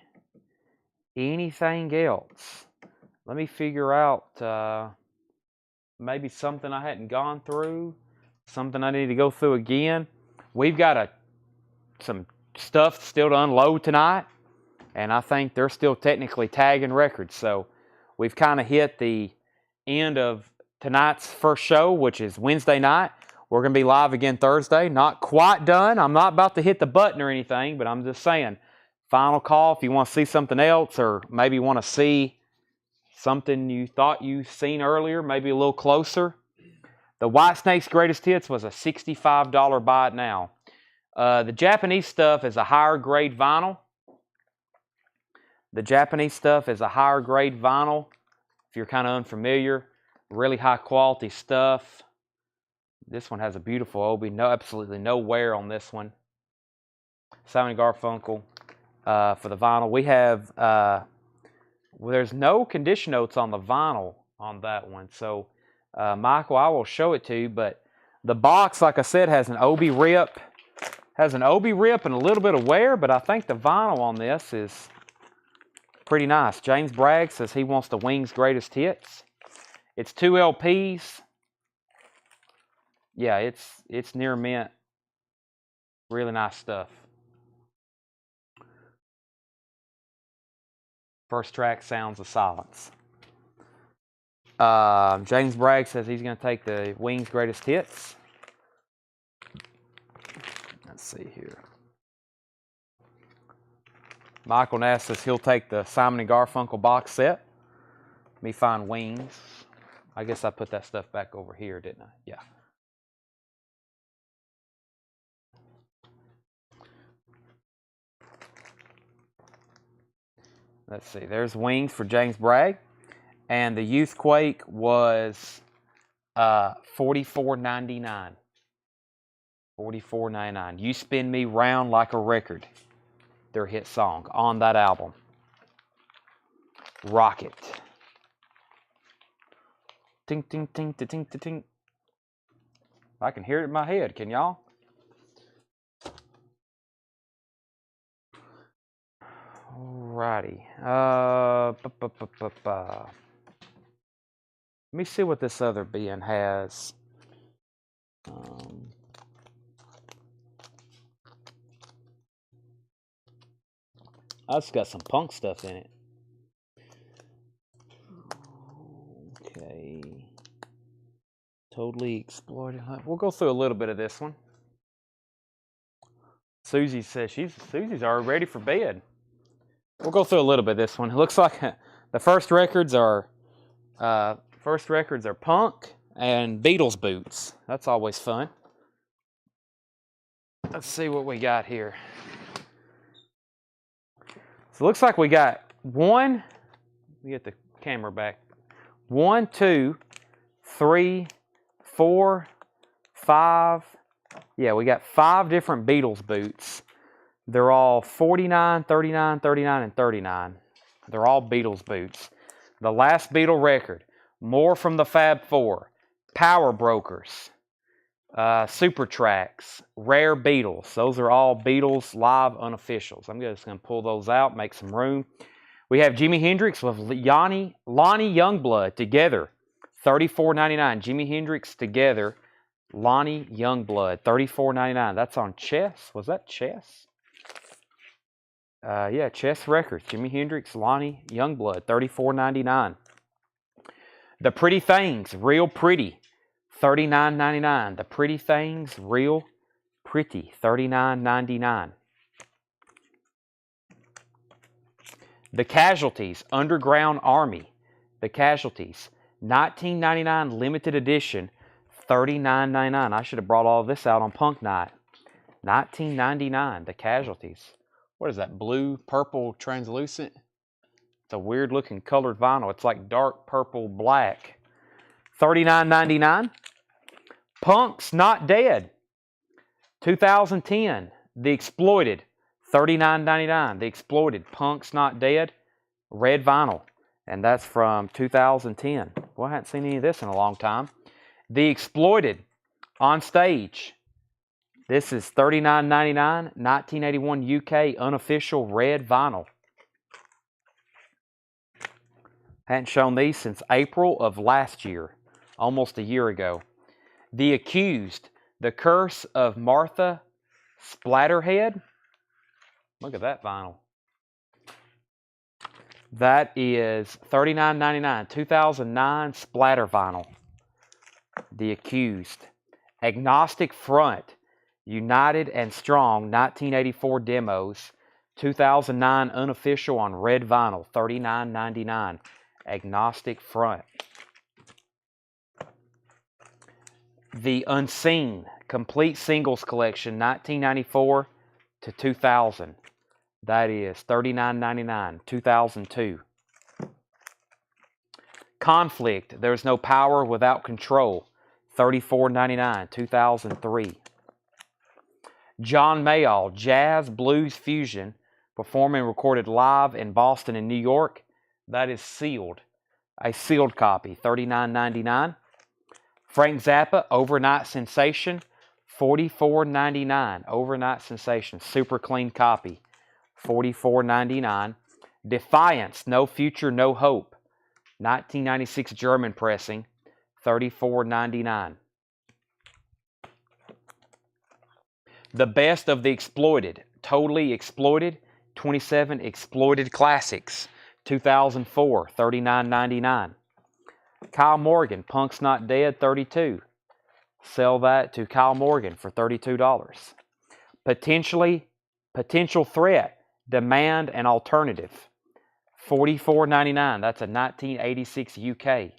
Anything else? Let me figure out maybe something I hadn't gone through, something I need to go through again. We've got some stuff still to unload tonight, and I think they're still technically tagging records. So we've kind of hit the end of tonight's first show, which is Wednesday night. We're going to be live again Thursday. Not quite done. I'm not about to hit the button or anything, but I'm just saying, final call if you want to see something else, or maybe want to see something you thought you seen earlier, maybe a little closer. The Whitesnake's Greatest Hits was a $65 buy it now. The Japanese stuff is a higher grade vinyl. The Japanese stuff is a higher grade vinyl. If you're kind of unfamiliar, really high quality stuff. This one has a beautiful Obi. No, absolutely no wear on this one. Simon & Garfunkel for the vinyl. We have, there's no condition notes on the vinyl on that one. So, Michael, I will show it to you. But the box, like I said, has an Obi rip. Has an Obi rip and a little bit of wear, but I think the vinyl on this is pretty nice. James Bragg says he wants the Wings Greatest Hits. It's 2 LPs. Yeah, it's near mint. Really nice stuff. First track, Sounds of Silence. James Bragg says he's going to take the Wings Greatest Hits. Let's see here. Michael Nass says he'll take the Simon & Garfunkel box set. Let me find Wings. I guess I put that stuff back over here, didn't I? Yeah. Let's see. There's Wings for James Bragg. And the Youthquake was $44.99. $44.99. You Spin Me Round Like a Record. Their hit song on that album. Rocket. Ting, ting, ting, ting, ting, ting. I can hear it in my head. Can y'all? Alrighty. Let me see what this other bin has. It's got some punk stuff in it. Okay. Totally Exploited. We'll go through a little bit of this one. Susie says Susie's already ready for bed. We'll go through a little bit of this one. It looks like the first records are punk and Beatles boots. That's always fun. Let's see what we got here. So it looks like we got one. Let me get the camera back. 1, 2, 3, 4, 5. Yeah, we got 5 different Beatles boots. They're all 49, 39, 39, and 39. They're all Beatles boots. The Last Beatle Record. More from the Fab Four. Power Brokers. Super Tracks. Rare Beatles. Those are all Beatles live unofficials. I'm just going to pull those out, make some room. We have Jimi Hendrix with Lonnie Youngblood together. $34.99. Jimi Hendrix together. Lonnie Youngblood. $34.99. That's on Chess. Was that Chess? Yeah, Chess Records. Jimi Hendrix, Lonnie Youngblood. $34.99. The Pretty Things. Real Pretty. $39.99. The Pretty Things. Real Pretty. $39.99. The Casualties. Underground Army. The Casualties. $19.99 limited edition. $39.99. I should have brought all this out on Punk Night. $19.99. The Casualties. What is that? Blue, purple, translucent? It's a weird looking colored vinyl. It's like dark purple, black. $39.99. Punk's Not Dead. 2010. The Exploited. $39.99. The Exploited. Punk's Not Dead. Red vinyl. And that's from 2010. Well, I haven't seen any of this in a long time. The Exploited. On Stage. This is $39.99. 1981 UK unofficial red vinyl. Hadn't shown these since April of last year. Almost a year ago. The Accused. The Curse of Martha Splatterhead. Look at that vinyl. That is $39.99. 2009 splatter vinyl. The Accused. Agnostic Front. United and Strong. 1984 demos. 2009 unofficial on red vinyl. $39.99. Agnostic Front. The Unseen. Complete Singles Collection. 1994 to 2000. That is $39.99. 2002. Conflict. There's No Power Without Control. $34.99. 2003. John Mayall. Jazz Blues Fusion. Performed and recorded live in Boston and New York. That is sealed. A sealed copy. $39.99. Frank Zappa. Overnight Sensation. $44.99. Overnight Sensation. Super clean copy. $44.99. Defiance. No Future, No Hope. 1996 German pressing. $34.99. The Best of the Exploited. Totally Exploited. 27 Exploited Classics. 2004. $39.99. Kyle Morgan, Punk's Not Dead, $32. Sell that to Kyle Morgan for $32. Potential Threat, Demand and Alternative, $44.99. That's a 1986 UK.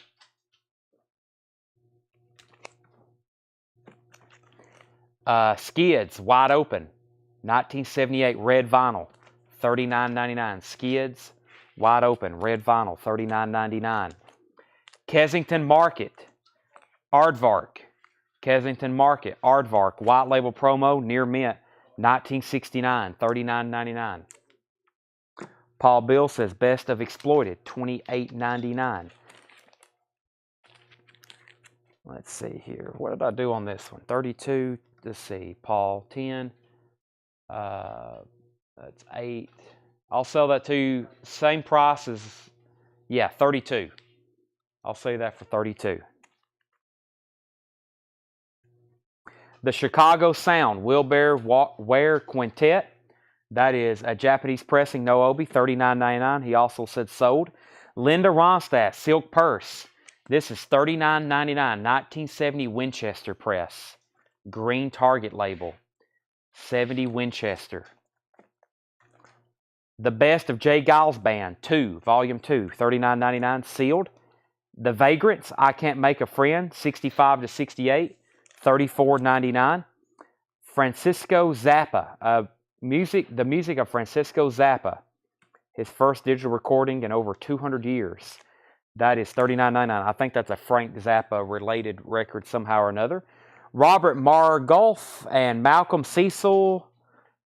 Skids, Wide Open, 1978 red vinyl, $39.99. Skids, Wide Open, red vinyl, $39.99. Kensington Market, Aardvark. Kensington Market, Aardvark, white label promo, near mint, 1969, $39.99. Paul Bill says Best of Exploited, $28.99. Let's see here. What did I do on this one? 32. Let's see. Paul, 10. That's 8. I'll sell that to same price as, yeah, 32. I'll say that for 32. The Chicago Sound Wilbur Ware Quintet. That is a Japanese pressing, no obi, $39.99. He also said sold. Linda Ronstadt Silk Purse. This is $39.99. 1970 Winchester press. Green Target label. 70 Winchester. The Best of Jay Giles Band 2, Volume 2, $39.99. Sealed. The Vagrants, I Can't Make a Friend, 65 to 68, $34.99. Francisco Zappa, the music of Francisco Zappa, his first digital recording in over 200 years. That is $39.99. I think that's a Frank Zappa related record somehow or another. Robert Margolf and Malcolm Cecil,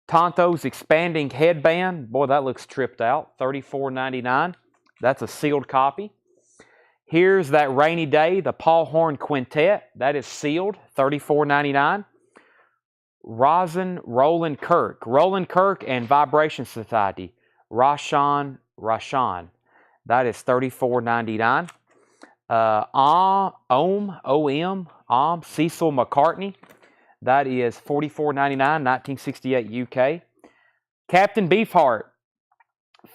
Tonto's Expanding Headband. Boy, that looks tripped out. $34.99. That's a sealed copy. Here's That Rainy Day, the Paul Horn Quintet. That is sealed, $34.99. Roland Kirk and Vibration Society, Rashan. That is $34.99. Cecil McCartney. That is $44.99, 1968 UK. Captain Beefheart,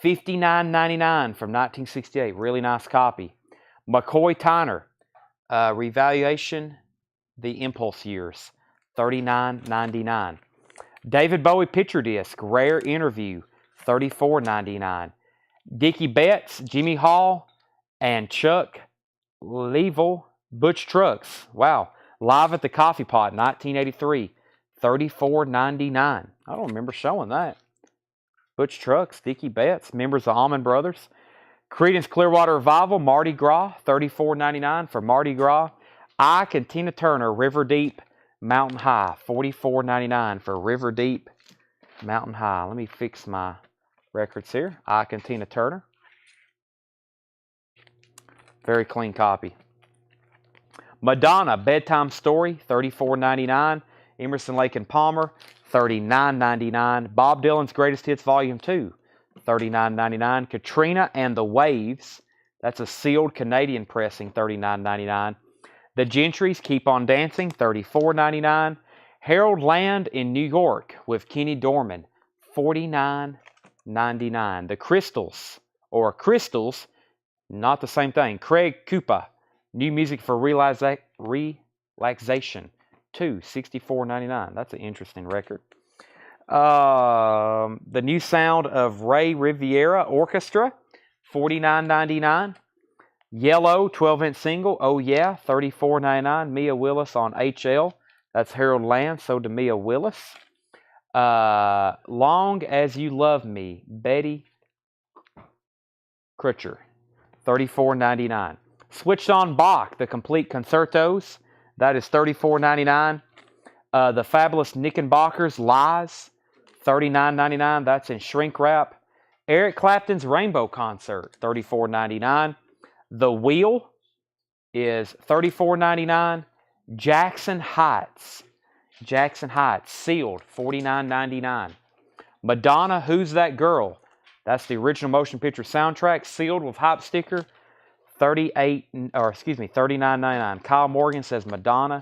$59.99 from 1968. Really nice copy. McCoy Tyner, Revaluation, The Impulse Years, $39.99. David Bowie Picture Disc, Rare Interview, $34.99. Dickie Betts, Jimmy Hall, and Chuck Leavell, Butch Trucks. Wow. Live at the Coffee Pot, 1983, $34.99. I don't remember showing that. Butch Trucks, Dickie Betts, members of Allman Brothers. Creedence Clearwater Revival, Mardi Gras, $34.99 for Mardi Gras. Ike and Tina Turner, River Deep, Mountain High, $44.99 for River Deep, Mountain High. Let me fix my records here. Ike and Tina Turner. Very clean copy. Madonna, Bedtime Story, $34.99. Emerson, Lake and Palmer, $39.99. Bob Dylan's Greatest Hits Volume 2, $39.99. Katrina and the Waves, that's a sealed Canadian pressing, $39.99. The Gentrys, Keep on Dancing, $34.99. Harold Land in New York with Kenny Dorman, $49.99. The Crystals, not the same thing. Craig Koopa, New Music for Relaxation, $64.99. That's an interesting record. The New Sound of Ray Riviera Orchestra, $49.99. Yellow, 12-inch single, Oh Yeah, $34.99. Mia Willis on HL. That's Harold Land, sold to Mia Willis. Long As You Love Me, Betty Crutcher, $34.99. Switched on Bach, the complete concertos. That is $34.99. The Fabulous Knickerbockers, Lies, $39.99. That's in shrink wrap. Eric Clapton's Rainbow Concert, $34.99. The Wheel is $34.99. Jackson Heights, sealed, $49.99. Madonna, Who's That Girl? That's the original motion picture soundtrack, sealed with hype sticker, $39.99. Kyle Morgan says Madonna,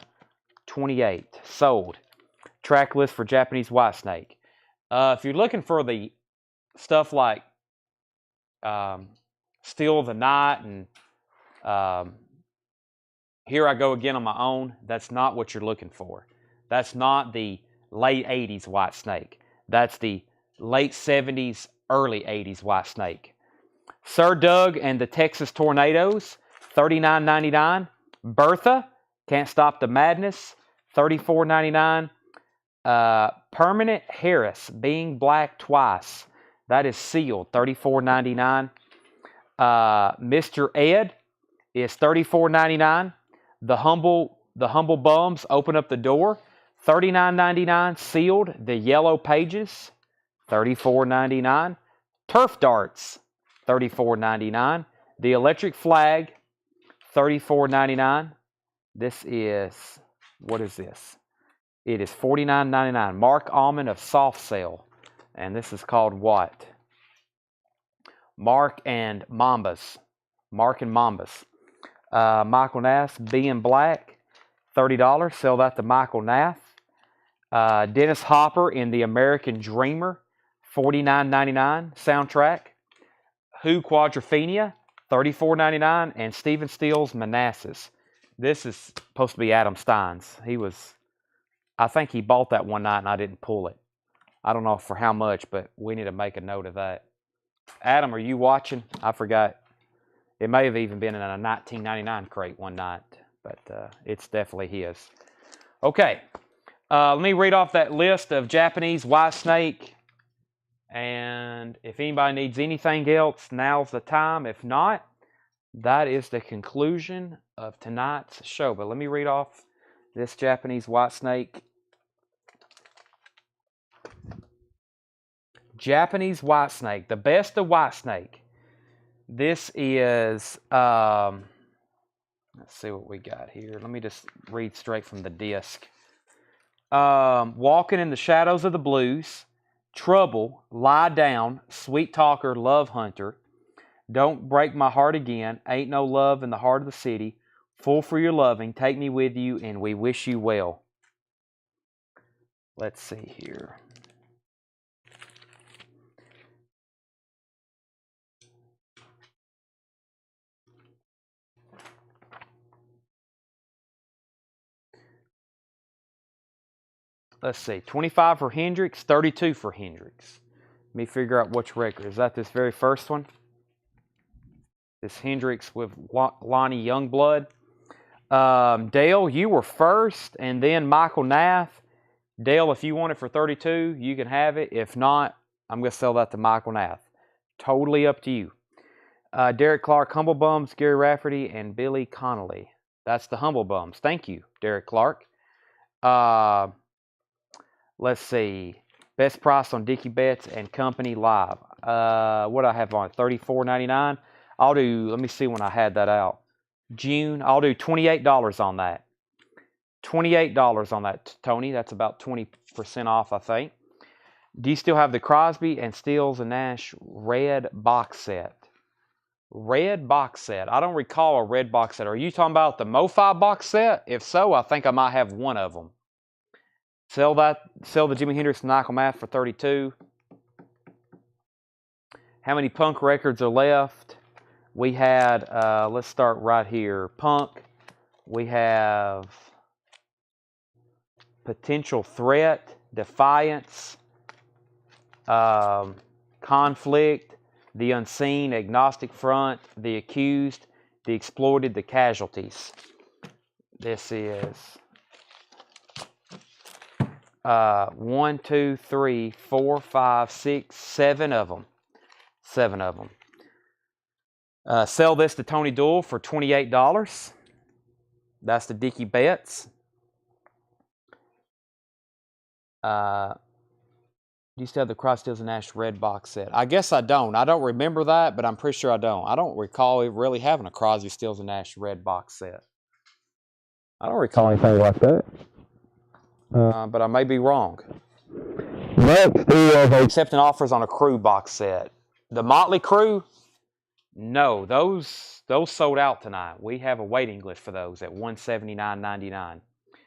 28, sold. Track list for Japanese Whitesnake. If you're looking for the stuff like Still of the Night and Here I go again on my own. That's not what you're looking for. That's not the late 80s white snake. That's the late 70s, early 80s white snake. Sir Doug and the Texas Tornadoes, $39.99. Bertha, Can't Stop the Madness, $34.99. Permanent Harris, Being Black Twice. That is sealed, $34.99. Mr. Ed is $34.99. The Humble Bums, Open Up the Door, $39.99. Sealed, The Yellow Pages, $34.99. Turf Darts, $34.99. The Electric Flag, $34.99. This is, what is this? It is $49.99. Mark Almond of Soft Cell. And this is called what? Mark and Mambas. Mark and Mambas. Michael Nath, Being Black, $30. Sell that to Michael Nath. Dennis Hopper in The American Dreamer, $49.99 soundtrack. Who Quadrophenia, $34.99. And Stephen Stills Manassas. This is supposed to be Adam Stein's. I think he bought that one night and I didn't pull it. I don't know for how much, but we need to make a note of that. Adam, are you watching? I forgot. It may have even been in a 1999 crate one night, but it's definitely his. Okay, let me read off that list of Japanese white snake. And if anybody needs anything else, now's the time. If not, that is the conclusion of tonight's show. But let me read off this Japanese white snake. Japanese white snake, the best of white snake. This is, let's see what we got here. Let me just read straight from the disc. Walking in the Shadows of the Blues, Trouble, Lie Down, Sweet Talker, Love Hunter, Don't Break My Heart Again, Ain't No Love in the Heart of the City, Full for Your Loving, Take Me With You, and We Wish You Well. Let's see here. Let's see, 25 for Hendrix, 32 for Hendrix. Let me figure out which record. Is that this very first one? This Hendrix with Lonnie Youngblood. Dale, you were first, and then Michael Nath. Dale, if you want it for 32, you can have it. If not, I'm going to sell that to Michael Nath. Totally up to you. Derek Clark, Humble Bums, Gary Rafferty, and Billy Connolly. That's the Humble Bums. Thank you, Derek Clark. Let's see. Best price on Dickie Betts and Company Live. What do I have on it? $34.99. I'll do, let me see when I had that out. June. I'll do $28 on that. $28 on that, Tony. That's about 20% off, I think. Do you still have the Crosby and Stills and Nash red box set? Red box set. I don't recall a red box set. Are you talking about the MoFi box set? If so, I think I might have one of them. Sell the Jimi Hendrix and Michael Nath for 32. How many punk records are left? We had, let's start right here. Punk. We have Potential Threat, Defiance, Conflict, The Unseen, Agnostic Front, The Accused, The Exploited, The Casualties. This is 1, 2, 3, 4, 5, 6, 7 of them. 7 of them. Sell this to Tony Doyle for $28. That's the Dickie Betts. Do you still have the Cross Stills and Nash red box set? I guess I don't. I don't remember that, but I'm pretty sure I don't. I don't recall really having a Crosby, Stills and Nash red box set. I don't recall anything like that. But I may be wrong. Next is accepting offers on a Crew box set. The Motley Crue? No, those sold out tonight. We have a waiting list for those at $179.99.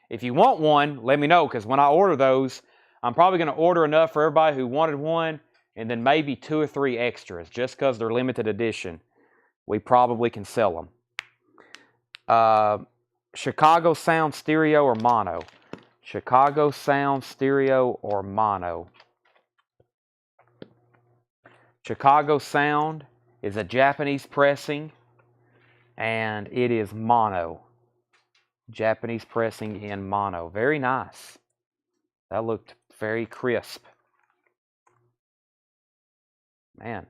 If you want one, let me know, because when I order those, I'm probably going to order enough for everybody who wanted one, and then maybe 2 or 3 extras, just because they're limited edition. We probably can sell them. Chicago Sound stereo or mono? Chicago Sound stereo or mono? Chicago Sound is a Japanese pressing, and it is mono. Japanese pressing in mono. Very nice. That looked very crisp. Man.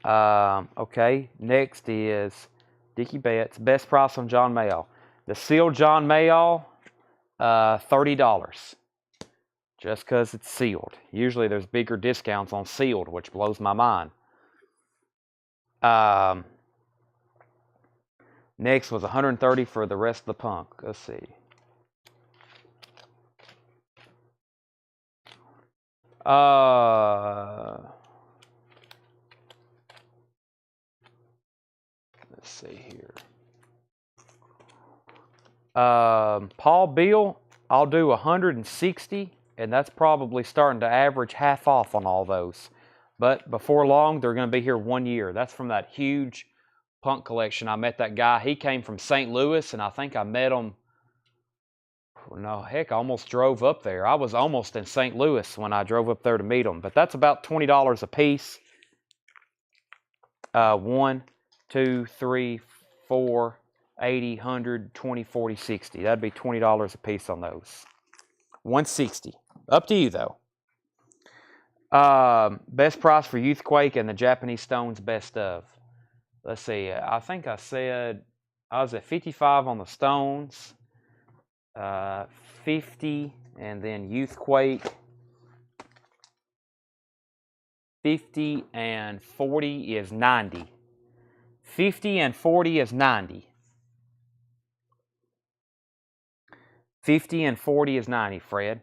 Okay, next is Dickie Betts. Best price on John Mayall. The sealed John Mayall, $30. Just because it's sealed. Usually there's bigger discounts on sealed, which blows my mind. Next was $130 for the rest of the punk. Let's see. Let's see here. Paul Beal, I'll do 160, and that's probably starting to average half off on all those. But before long, they're going to be here 1 year. That's from that huge punk collection. I met that guy. He came from St. Louis, and I think I met him. No, heck, I almost drove up there. I was almost in St. Louis when I drove up there to meet him. But that's about $20 a piece. 1, 2, 3, 4, 80, 100, 20, 40, 60. That'd be $20 a piece on those. 160. Up to you, though. Best price for Youthquake and the Japanese Stones best of. Let's see. I think I said I was at 55 on the Stones. 50, and then Youthquake. 50 and 40 is 90. 50 and 40 is 90. 50 and 40 is 90, Fred.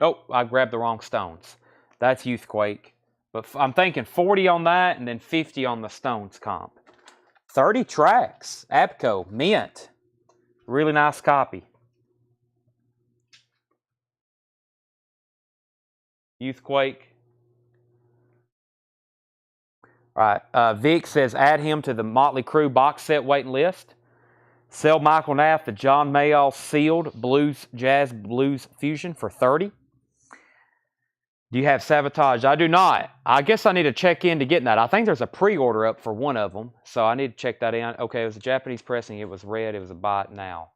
Oh, I grabbed the wrong Stones. That's Youthquake. But I'm thinking 40 on that and then 50 on the Stones comp. 30 tracks. Abco. Mint. Really nice copy. Youthquake. All right. Vic says add him to the Motley Crue box set waiting list. Sell Michael Knapp the John Mayall sealed blues, jazz blues fusion for $30. Do you have Sabotage? I do not. I guess I need to check into getting that. I think there's a pre-order up for one of them, so I need to check that in. Okay, it was a Japanese pressing. It was red. It was a buy it now.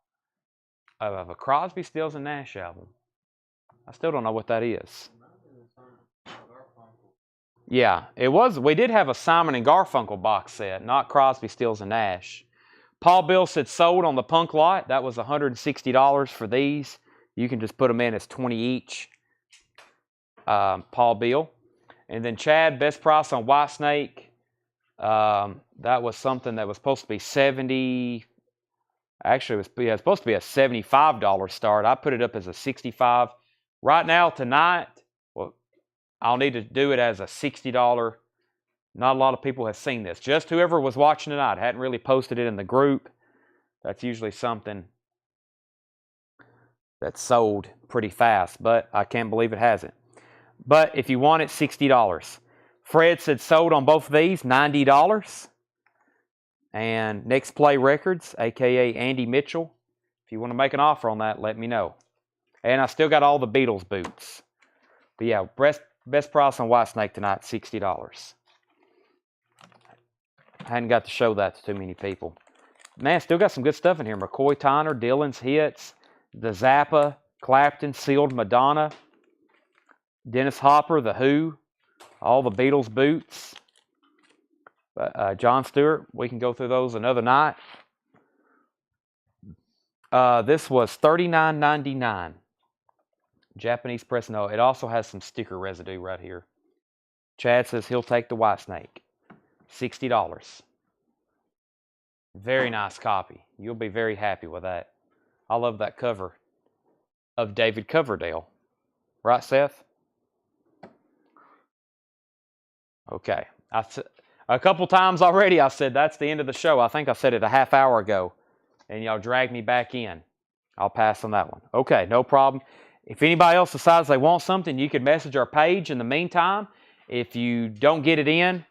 Of a Crosby, Stills, and Nash album. I still don't know what that is. Yeah, it was. We did have a Simon and Garfunkel box set, not Crosby, Stills, and Nash. Paul Bill said sold on the punk lot. That was $160 for these. You can just put them in as 20 each. Paul Bill. And then Chad, best price on Whitesnake. That was something that was supposed to be 70. Actually, it was supposed to be a $75 start. I put it up as a 65. Right now, tonight, well, I'll need to do it as a $60. Not a lot of people have seen this. Just whoever was watching tonight. Hadn't really posted it in the group. That's usually something that's sold pretty fast, but I can't believe it hasn't. But if you want it, $60. Fred said sold on both of these, $90. And Next Play Records, a.k.a. Andy Mitchell. If you want to make an offer on that, let me know. And I still got all the Beatles boots. But yeah, best price on Whitesnake tonight, $60. I hadn't got to show that to too many people. Man, still got some good stuff in here. McCoy Tyner, Dylan's Hits, The Zappa, Clapton, Sealed Madonna, Dennis Hopper, The Who, all the Beatles boots. John Stewart, we can go through those another night. This was $39.99. Japanese press. No, it also has some sticker residue right here. Chad says he'll take the Whitesnake. $60. Very nice copy. You'll be very happy with that. I love that cover of David Coverdale. Right, Seth? Okay. A couple times already I said that's the end of the show. I think I said it a half hour ago, and y'all dragged me back in. I'll pass on that one. Okay, no problem. If anybody else decides they want something, you can message our page in the meantime. If you don't get it in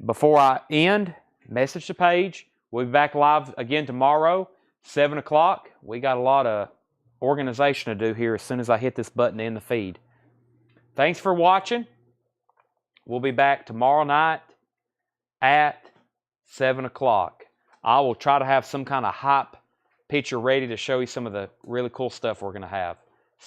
before I end, message the page. We'll be back live again tomorrow. 7 o'clock, we got a lot of organization to do here as soon as I hit this button in the feed. Thanks for watching. We'll be back tomorrow night at 7 o'clock. I will try to have some kind of hype picture ready to show you some of the really cool stuff we're going to have.